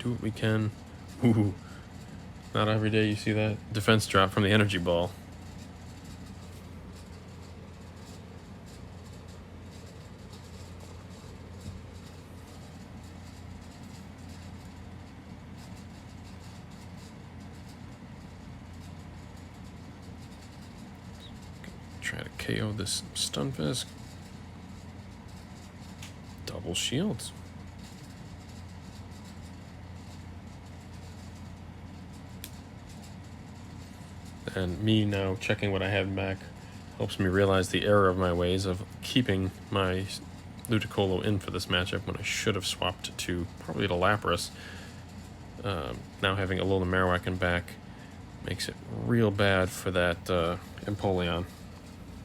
do what we can. Ooh, not every day you see that defense drop from the energy ball. Try to KO this Stunfisk. Double shields. And me now checking what I have back helps me realize the error of my ways of keeping my Ludicolo in for this matchup when I should have swapped to probably the Lapras. Now having Alolan Marowak in back makes it real bad for that Empoleon.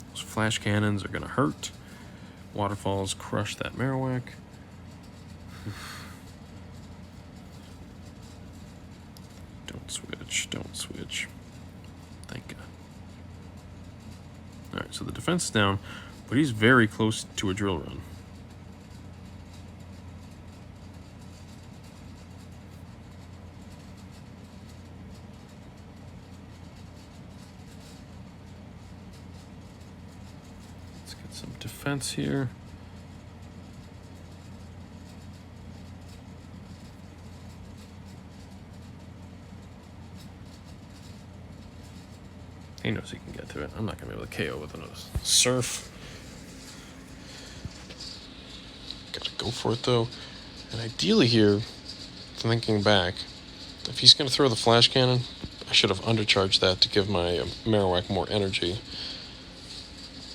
Those flash cannons are going to hurt. Waterfalls crush that Marowak. Don't switch, don't switch. Thank God. Alright, so the defense is down, but he's very close to a drill run. Some defense here. He knows he can get to it. I'm not going to be able to KO with another Surf. Gotta go for it though. And ideally here, thinking back, if he's going to throw the flash cannon, I should have undercharged that to give my Marowak more energy.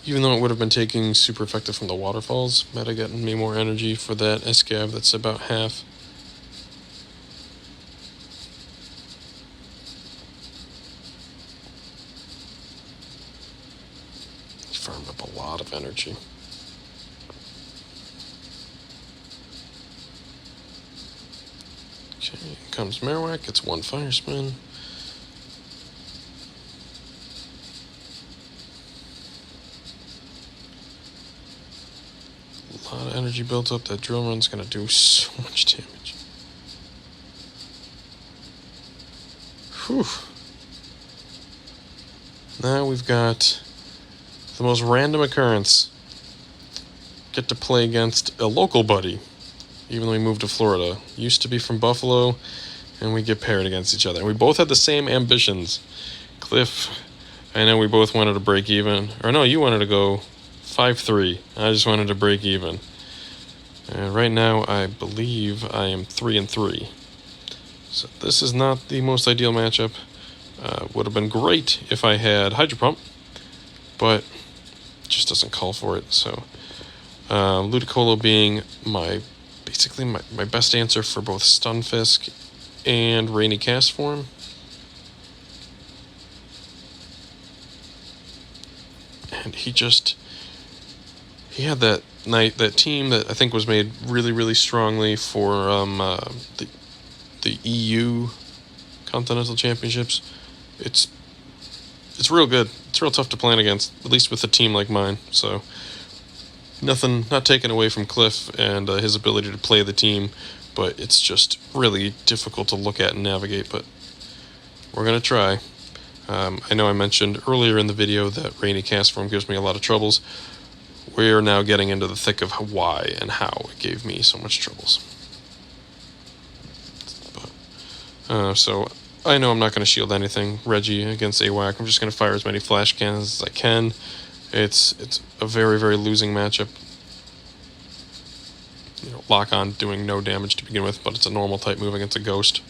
Even though it would have been taking super effective from the waterfalls, might have gotten me more energy for that Escav that's about half. He farmed up a lot of energy. Okay, here comes Marowak, gets one Fire Spin. A lot of energy built up. That drill run's going to do so much damage. Whew. Now we've got the most random occurrence. Get to play against a local buddy, even though we moved to Florida. Used to be from Buffalo, and we get paired against each other. And we both had the same ambitions. Cliff, I know we both wanted to break even. Or no, you wanted to go 5-3. I just wanted to break even. And right now, I believe I am 3-3. So this is not the most ideal matchup. Would have been great if I had Hydro Pump, but it just doesn't call for it. So Ludicolo being basically my best answer for both Stunfisk and Rainy Cast Form. And he had that team that I think was made really, really strongly for the EU Continental Championships. It's real good. It's real tough to plan against, at least with a team like mine. So not taken away from Cliff and his ability to play the team, but it's just really difficult to look at and navigate. But we're gonna try. I know I mentioned earlier in the video that Rainy Cast Form gives me a lot of troubles. We're now getting into the thick of why and how it gave me so much troubles. So I know I'm not going to shield anything. Reggie against AWAC. I'm just going to fire as many flash cannons as I can. It's a very, very losing matchup. Lock on doing no damage to begin with, but it's a normal type move against a ghost.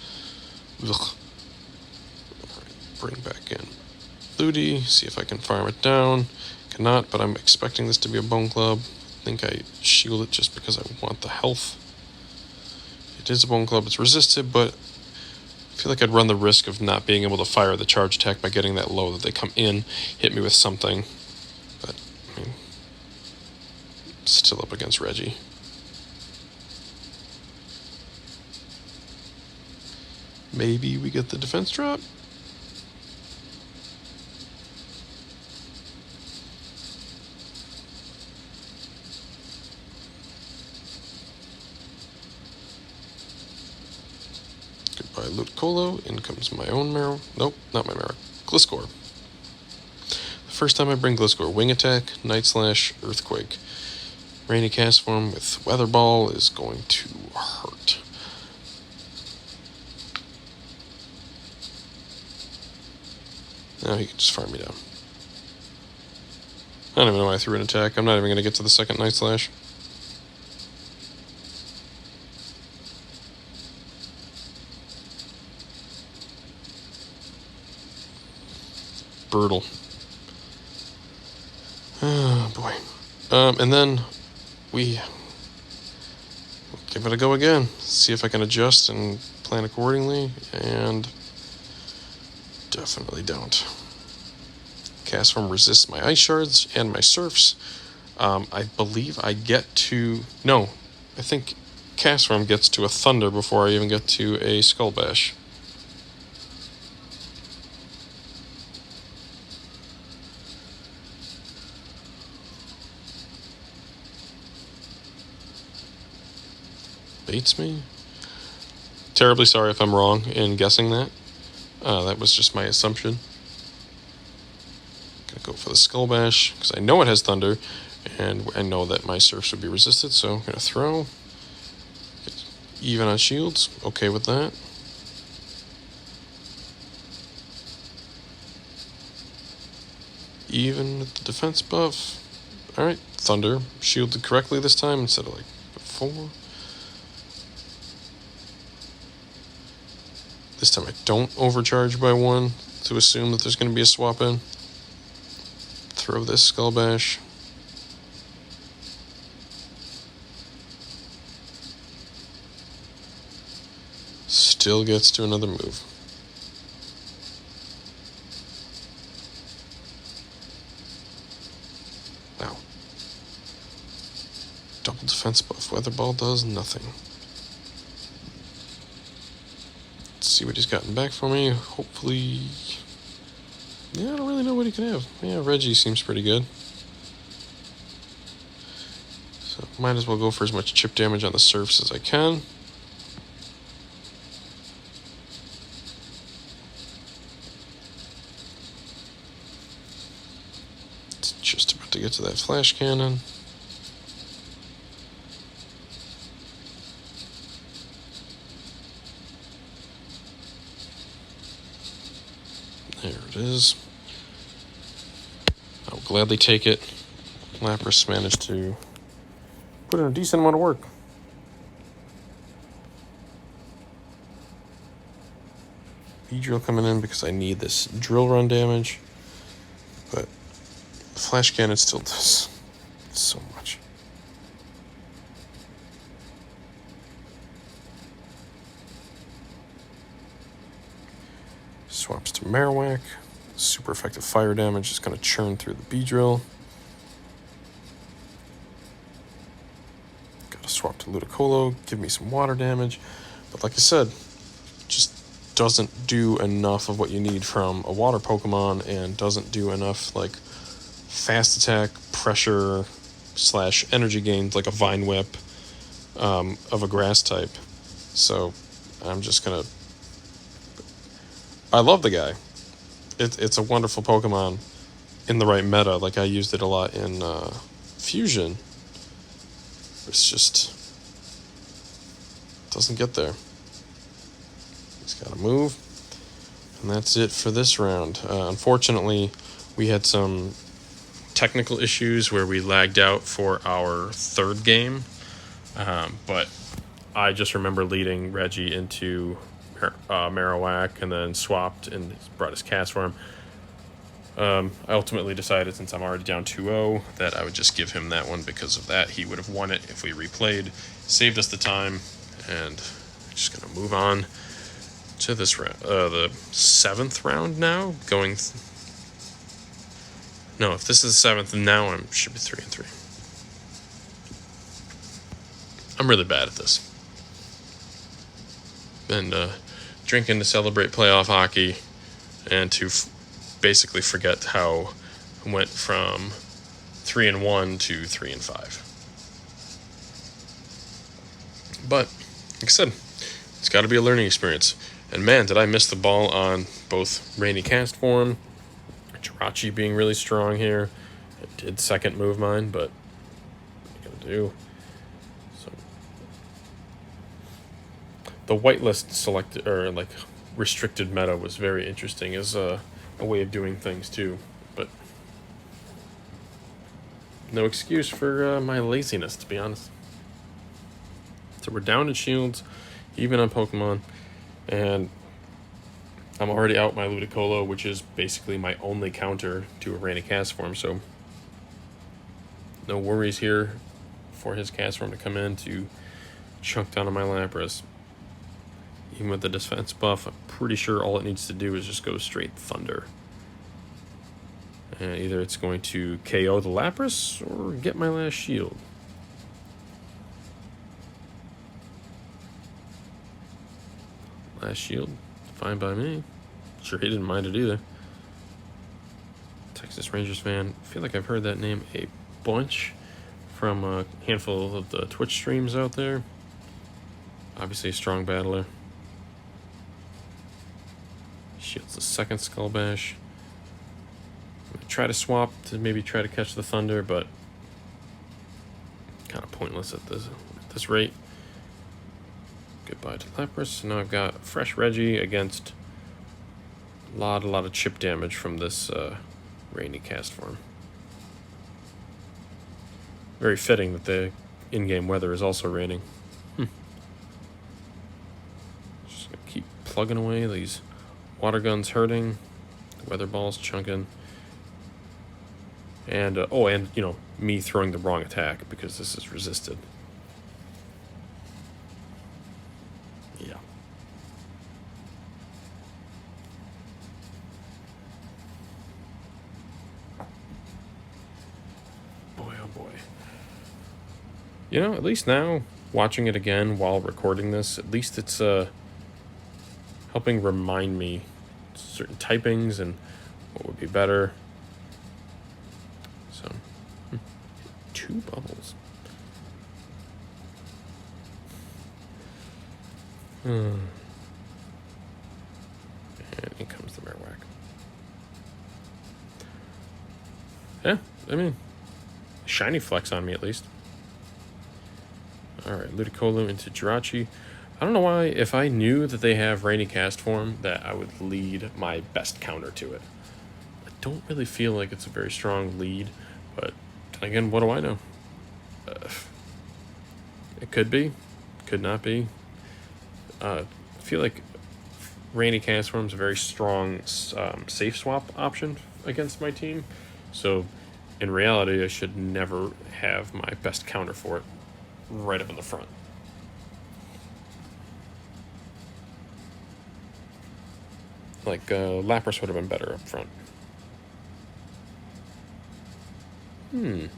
Ugh. Alright, bring back in Ludi, see if I can farm it down. Cannot, but I'm expecting this to be a Bone Club. I think I shield it just because I want the health. It is a Bone Club, it's resisted, but I feel like I'd run the risk of not being able to fire the charge attack by getting that low, that they come in, hit me with something. But, I mean, still up against Reggie. Maybe we get the defense drop? by Ludicolo. In comes my own Nope, not my Marowak. Gliscor. The first time I bring Gliscor, Wing Attack, Night Slash, Earthquake. Rainy Cast Form with Weather Ball is going to hurt. Now he can just farm me down. I don't even know why I threw an attack. I'm not even going to get to the second Night Slash. Brutal. Oh, boy. And then we'll give it a go again. See if I can adjust and plan accordingly, and definitely don't. Cast Form resists my Ice Shards and my Surfs. I believe I get to... No, I think Cast Form gets to a Thunder before I even get to a Skull Bash. Baits me? Terribly sorry if I'm wrong in guessing that. That was just my assumption. Gonna go for the Skull Bash, because I know it has Thunder, and I know that my Surfs would be resisted, so I'm gonna throw. Get even on shields, okay with that. Even with the defense buff. Alright, Thunder. Shielded correctly this time instead of like before. This time I don't overcharge by 1 to assume that there's going to be a swap in. Throw this Skull Bash. Still gets to another move. Wow. Double defense buff. Weather Ball does nothing. See what he's gotten back for me. Hopefully... Yeah, I don't really know what he can have. Yeah, Reggie seems pretty good. So might as well go for as much chip damage on the Surfs as I can. It's just about to get to that Flash Cannon. There it is. I will gladly take it. Lapras managed to put in a decent amount of work. Beedrill coming in because I need this drill run damage. But the Flash Cannon still does so much. Swaps to Marowak. Super effective fire damage is going to churn through the Beedrill. Got to swap to Ludicolo, give me some water damage. But like I said, just doesn't do enough of what you need from a water Pokemon, and doesn't do enough like fast attack, pressure / energy gain like a Vine Whip of a grass type. So I'm just going to... I love the guy. It's a wonderful Pokemon in the right meta. Like, I used it a lot in Fusion. It's just... doesn't get there. He's got to move. And that's it for this round. Unfortunately, we had some technical issues where we lagged out for our third game. But I just remember leading Reggie into... Marowak, and then swapped and brought his Cast Form. I ultimately decided, since I'm already down 2-0, that I would just give him that one because of that. He would have won it if we replayed. Saved us the time, and I'm just going to move on to this round. The 7th round now, going... No, if this is the 7th, now I should be 3-3. I'm really bad at this. And drinking to celebrate playoff hockey, and to basically forget how I went from 3-1 to 3-5. But like I said, It's got to be a learning experience. And man, did I miss the ball on both Rainy Cast form, Jirachi being really strong here. It did second move mine, but what are you gonna do? So the whitelist selected or like restricted meta was very interesting as a way of doing things too, but no excuse for my laziness, to be honest. So we're down in shields, even on Pokemon, and I'm already out my Ludicolo, which is basically my only counter to a Rainy Cast form, so no worries here for his cast form to come in to chunk down on my Lapras. Even with the defense buff, I'm pretty sure all it needs to do is just go straight Thunder. And either it's going to KO the Lapras or get my last shield. Last shield, fine by me. Sure, he didn't mind it either. Texas Rangers fan. I feel like I've heard that name a bunch from a handful of the Twitch streams out there. Obviously a strong battler. Shields the second Skull Bash. I'm gonna try to swap to maybe try to catch the Thunder, but kind of pointless at this rate. Goodbye to Lapras. Now I've got fresh Reggie against a lot of chip damage from this Rainy Cast form. Very fitting that the in-game weather is also raining. Just gonna keep plugging away. These water guns hurting. The weather balls chunking. And and you know, me throwing the wrong attack because this is resisted. Yeah. Boy, oh boy. You know, at least now, watching it again while recording this, at least it's helping remind me certain typings and what would be better. So, 2 bubbles. And in comes the Marowak. Yeah, I mean, shiny flex on me at least. Alright, Ludicolo into Jirachi. I don't know why, if I knew that they have Rainy Cast form, that I would lead my best counter to it. I don't really feel like it's a very strong lead, but again, what do I know? It could be, could not be. I feel like Rainy Cast form is a very strong safe swap option against my team, so in reality, I should never have my best counter for it right up in the front. Like, Lapras would have been better up front. The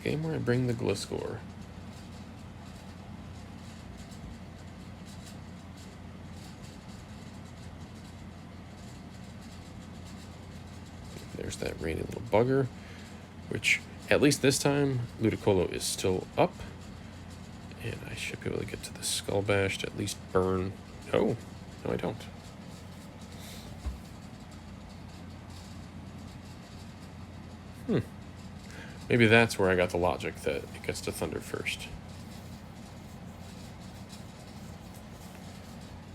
game where I bring the Gliscor. There's that rainy little bugger, which, at least this time, Ludicolo is still up. And I should be able to get to the Skull Bash to at least burn. Oh, no I don't. Maybe that's where I got the logic that it gets to Thunder first.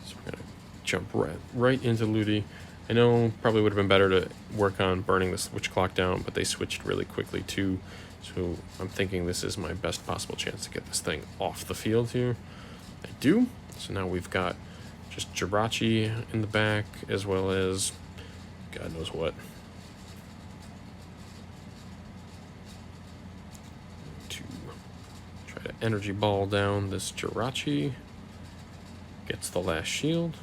So we're going to jump right into Ludi. I know probably would have been better to work on burning the switch clock down, but they switched really quickly too. So I'm thinking this is my best possible chance to get this thing off the field here. I do. So now we've got just Jirachi in the back, as well as God knows what. To energy ball down this Jirachi. Gets the last shield.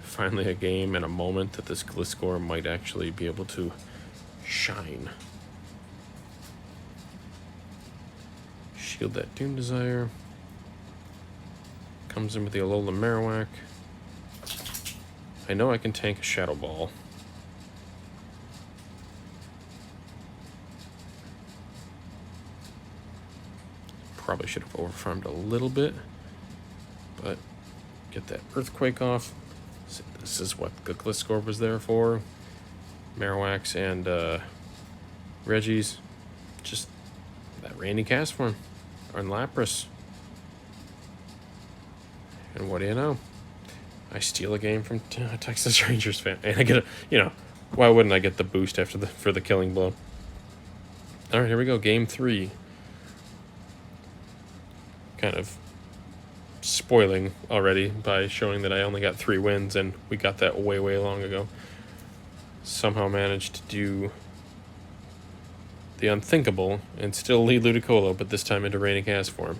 Finally a game and a moment that this Gliscor might actually be able to shine. Shield that Doom Desire. Comes in with the Alolan Marowak. I know I can tank a Shadow Ball. Probably should have overfarmed a little bit, but get that Earthquake off. So this is what the Gliscor was there for. Marowaks and Regis. Just that Randy cast form. On Lapras. And what do you know? I steal a game from Texas Rangers fan. And I get a, you know, why wouldn't I get the boost after for the killing blow? Alright, here we go. Game 3. Kind of spoiling already by showing that I only got 3 wins, and we got that way, way long ago. Somehow managed to do the unthinkable and still lead Ludicolo, but this time into Rainy Cast form.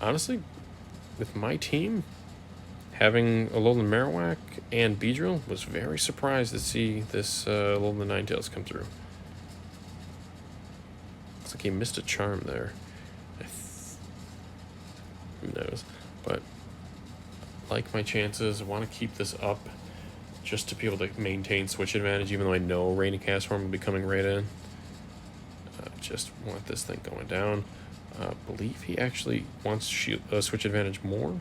Honestly, with my team, having Alolan Marowak and Beedrill, was very surprised to see this Alolan Ninetales come through. Looks like he missed a charm there. Who knows? But I like my chances. I want to keep this up just to be able to maintain switch advantage, even though I know Rainy Cast form will be coming right in. Just want this thing going down. Believe he actually wants switch advantage more.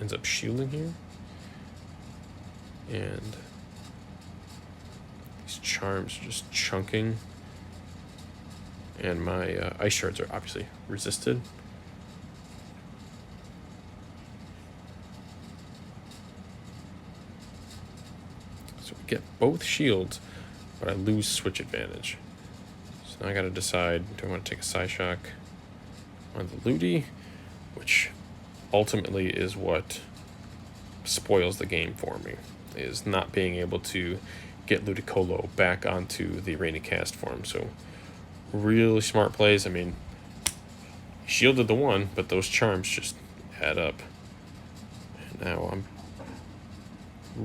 Ends up shielding here. And these charms are just chunking. And my ice shards are obviously resisted. So we get both shields, but I lose switch advantage. So now I gotta decide, do I want to take a Psyshock on the Ludi, which ultimately is what spoils the game for me, is not being able to get Ludicolo back onto the Rainy Cast form. So really smart plays. I mean, shielded the one, but those charms just add up. And now I'm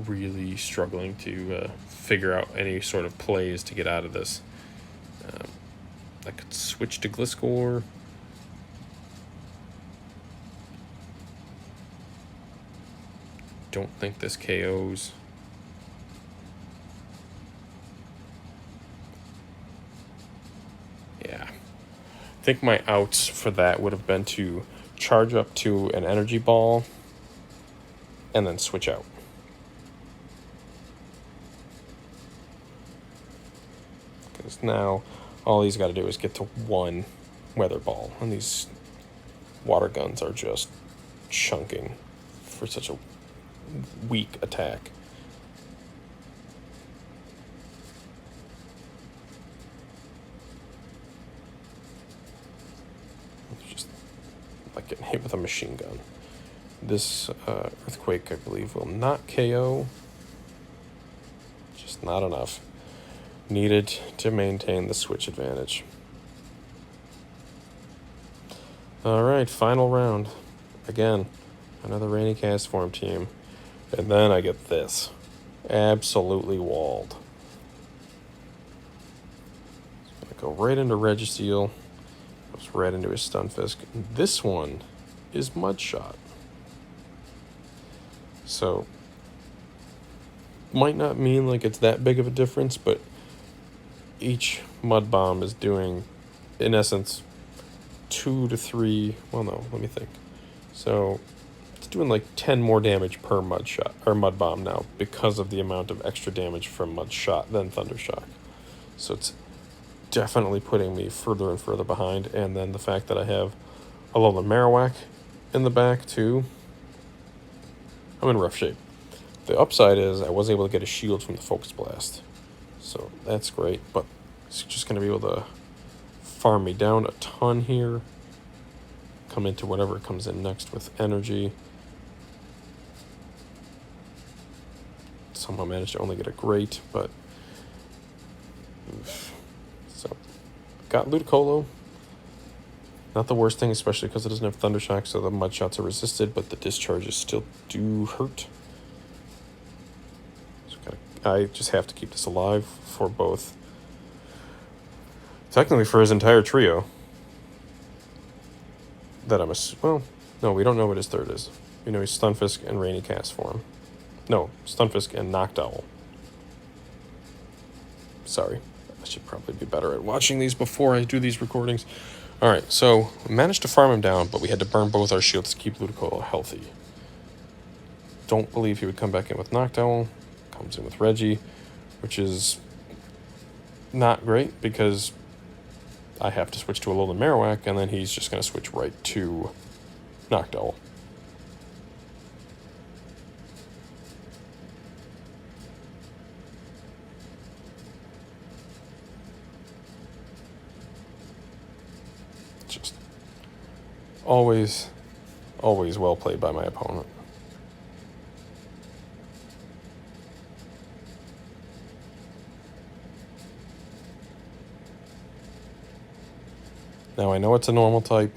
really struggling to figure out any sort of plays to get out of this. I could switch to Gliscor. Don't think this KOs. Yeah. I think my outs for that would have been to charge up to an energy ball and then switch out. Because now all he's got to do is get to one weather ball, and these water guns are just chunking for such a weak attack. It's just like getting hit with a machine gun. This Earthquake, I believe, will not KO. Just not enough. Needed to maintain the switch advantage. Alright, final round. Again, another Rainy Cast form team. And then I get this. Absolutely walled. So I go right into Registeel. Goes right into his Stunfisk. And this one is Mudshot. So, might not mean like it's that big of a difference, but each Mud Bomb is doing, in essence, 2 to 3, well no, let me think. So, it's doing like 10 more damage per Mud Bomb now because of the amount of extra damage from Mud Shot than Thunder Shock. So it's definitely putting me further and further behind, and then the fact that I have Alolan Marowak in the back too, I'm in rough shape. The upside is I was able to get a shield from the Focus Blast, so that's great, but it's just going to be able to farm me down a ton here, come into whatever comes in next with energy. Somehow managed to only get a great, but so got Ludicolo. Not the worst thing, especially because it doesn't have Thunder Shock, so the Mud Shots are resisted, but the discharges still do hurt. So I just have to keep this alive for both. Technically for his entire trio. That well, no, we don't know what his third is. We know he's Stunfisk and Rainy Cast form. No, Stunfisk and Noctowl. Sorry. I should probably be better at watching these before I do these recordings. Alright, so we managed to farm him down, but we had to burn both our shields to keep Ludicolo healthy. Don't believe he would come back in with Noctowl. Comes in with Reggie, which is not great because I have to switch to Alolan Marowak, and then he's just going to switch right to Noctowl. Just always well played by my opponent. Now, I know it's a normal type,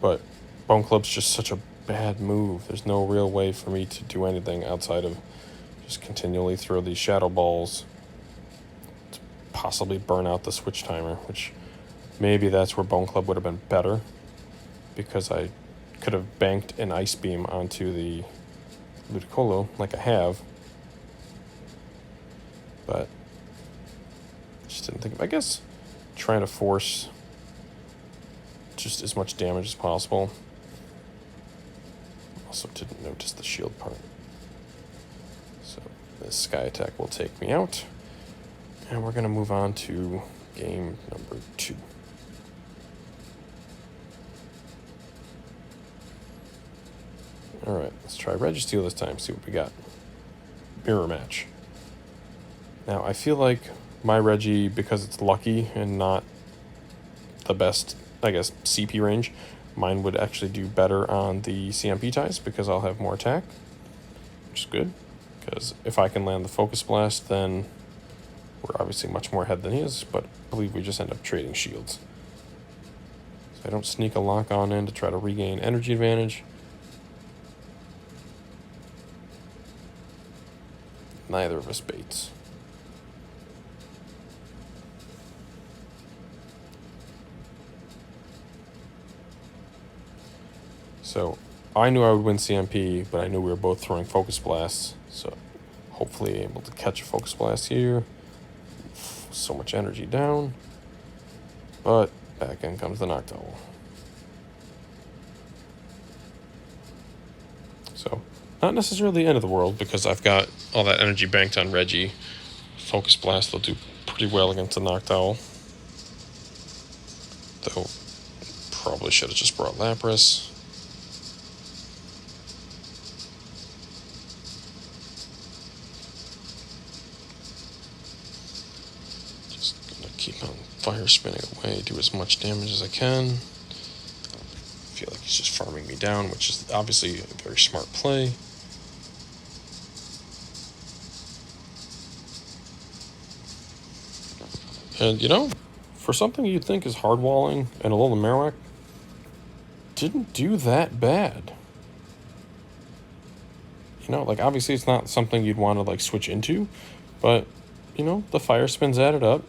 but Bone Club's just such a bad move. There's no real way for me to do anything outside of just continually throw these Shadow Balls to possibly burn out the switch timer, which maybe that's where Bone Club would have been better, because I could have banked an Ice Beam onto the Ludicolo like I have, but just didn't think of, I guess, trying to force just as much damage as possible. Also didn't notice the shield part. So this Sky Attack will take me out. And we're going to move on to game number 2. Alright, let's try Registeel this time, see what we got. Mirror match. Now, I feel like my Reggie, because it's lucky and not the best, I guess, CP range, mine would actually do better on the CMP ties because I'll have more attack, which is good. Because if I can land the Focus Blast, then we're obviously much more ahead than he is, but I believe we just end up trading shields. So I don't sneak a lock on in to try to regain energy advantage. Neither of us baits. So I knew I would win CMP, but I knew we were both throwing Focus Blasts, so hopefully able to catch a Focus Blast here. So much energy down, but back in comes the Noctowl. So not necessarily the end of the world, because I've got all that energy banked on Reggie. Focus Blast will do pretty well against the Noctowl, though probably should have just brought Lapras. Keep on fire spinning away, do as much damage as I can. I feel like he's just farming me down, which is obviously a very smart play. And, you know, for something you'd think is hardwalling and a little Marowak, didn't do that bad. You know, like, obviously it's not something you'd want to, like, switch into, but, you know, the fire spins added up.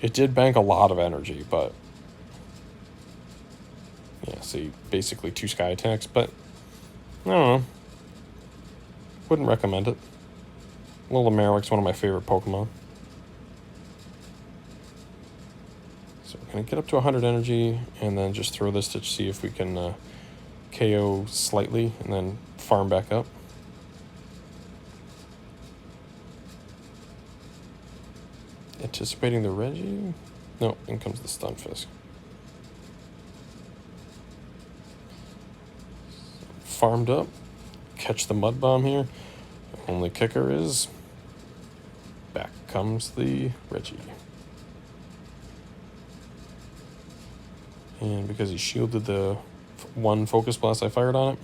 It did bank a lot of energy, but yeah, see, basically 2 Sky Attacks, but I don't know. Wouldn't recommend it. Little Marowak's one of my favorite Pokemon. So we're going to get up to 100 energy and then just throw this to see if we can KO slightly and then farm back up. Anticipating the Reggie? No, in comes the Stunfisk. Farmed up. Catch the Mud Bomb here. The only kicker is back comes the Reggie. And because he shielded the one Focus Blast I fired on it,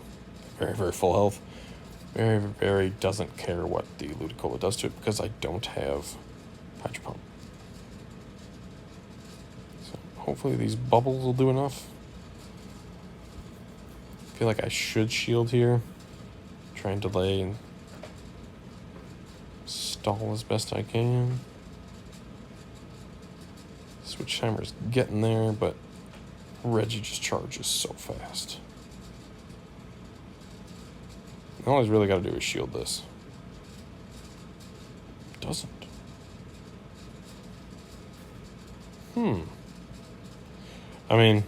very, very full health. Very, very doesn't care what the Ludicolo does to it because I don't have Hydro Pump. Hopefully these bubbles will do enough. I feel like I should shield here. Try and delay and stall as best I can. Switch timer's getting there, but Reggie just charges so fast. All he's really got to do is shield this. Doesn't. I mean,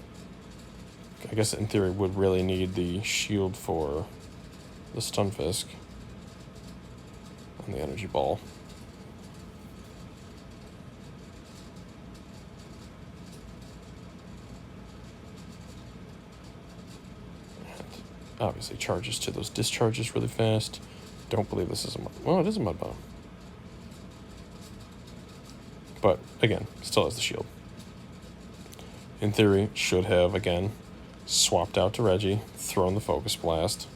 I guess in theory would really need the shield for the Stunfisk and the energy ball. And obviously charges to those discharges really fast. Don't believe this is a mud. Well, it is a mud bomb. But again, still has the shield. In theory, should have, again, swapped out to Reggie, thrown the Focus Blast.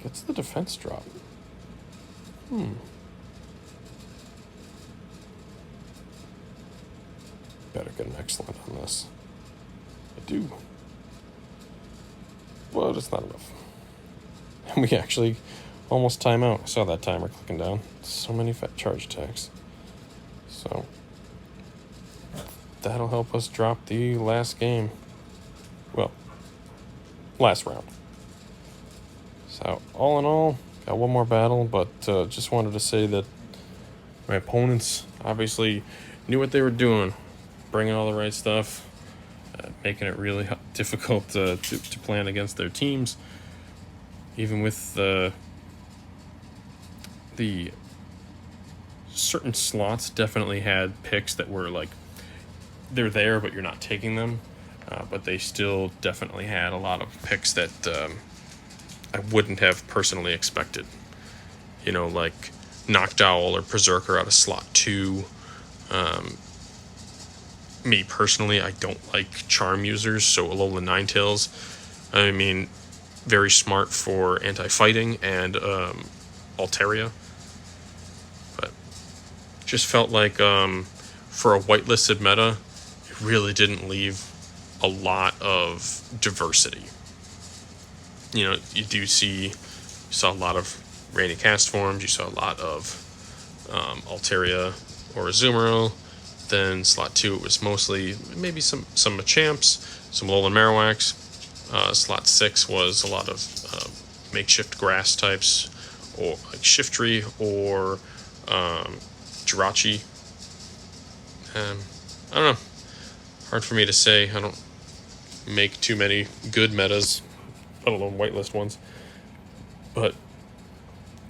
Gets the defense drop. Better get an excellent on this. I do. But it's not enough. And we actually almost time out. I saw that timer clicking down. So many fat charge attacks. So that'll help us drop the last game. Well, last round. So all in all, got one more battle, but just wanted to say that my opponents obviously knew what they were doing, bringing all the right stuff, making it really difficult to plan against their teams. Even with the certain slots definitely had picks that were like, they're there, but you're not taking them. But they still definitely had a lot of picks that I wouldn't have personally expected. You know, like Noctowl or Berserker out of slot 2. Me personally, I don't like charm users, so Alolan Ninetales, I mean, very smart for anti-fighting and Altaria. But just felt like for a whitelisted meta, it really didn't leave a lot of diversity. You know, you saw a lot of Rainy Cast forms, you saw a lot of Altaria or Azumarill. Then slot 2, it was mostly maybe some Machamps, some Alolan Marowaks. Slot 6 was a lot of makeshift grass types, or like Shiftry or Jirachi. I don't know. Hard for me to say. I don't make too many good metas, let alone whitelist ones. But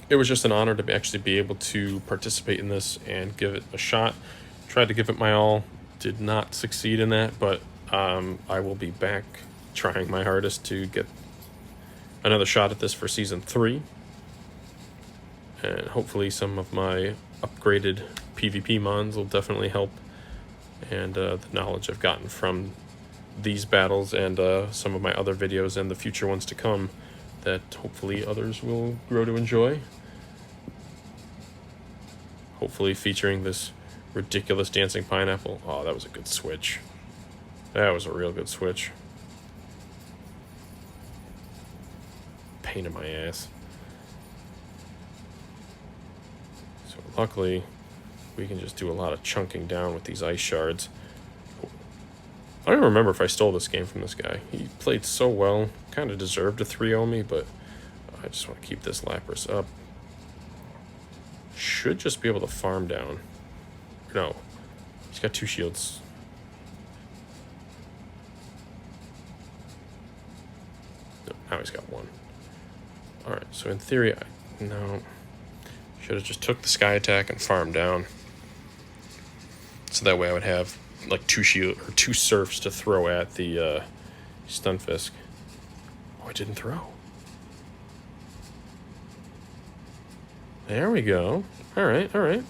it was just an honor to actually be able to participate in this and give it a shot. Tried to give it my all. Did not succeed in that, but I will be back trying my hardest to get another shot at this for Season 3. And hopefully some of my upgraded PvP mons will definitely help. And the knowledge I've gotten from these battles and some of my other videos and the future ones to come, that hopefully others will grow to enjoy. Hopefully featuring this ridiculous dancing pineapple. Oh, that was a good switch. That was a real good switch. Pain in my ass. So luckily, we can just do a lot of chunking down with these ice shards. I don't remember if I stole this game from this guy. He played so well. Kind of deserved a 3-0 me, but I just want to keep this Lapras up. Should just be able to farm down. No, he's got 2 shields. No, now he's got 1. Alright, so in theory, no. Should have just took the Sky Attack and farmed down. So that way I would have like 2 shield or 2 surfs to throw at the Stunfisk. Oh, I didn't throw. There we go. Alright, alright.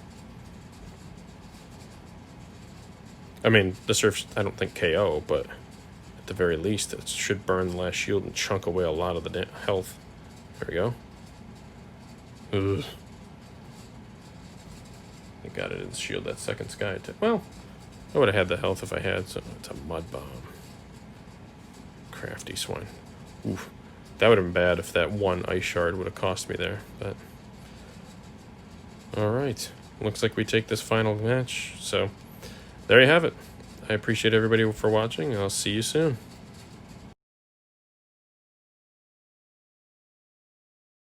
I mean, the surfs, I don't think KO, but at the very least, it should burn the last shield and chunk away a lot of the health. There we go. Ugh. I got it in the shield, that second Sky Attack. Well, I would have had the health if I had, so it's a Mud Bomb. Crafty swine. Oof. That would have been bad if that 1 Ice Shard would have cost me there, but... Alright. Looks like we take this final match, so... There you have it. I appreciate everybody for watching. I'll see you soon.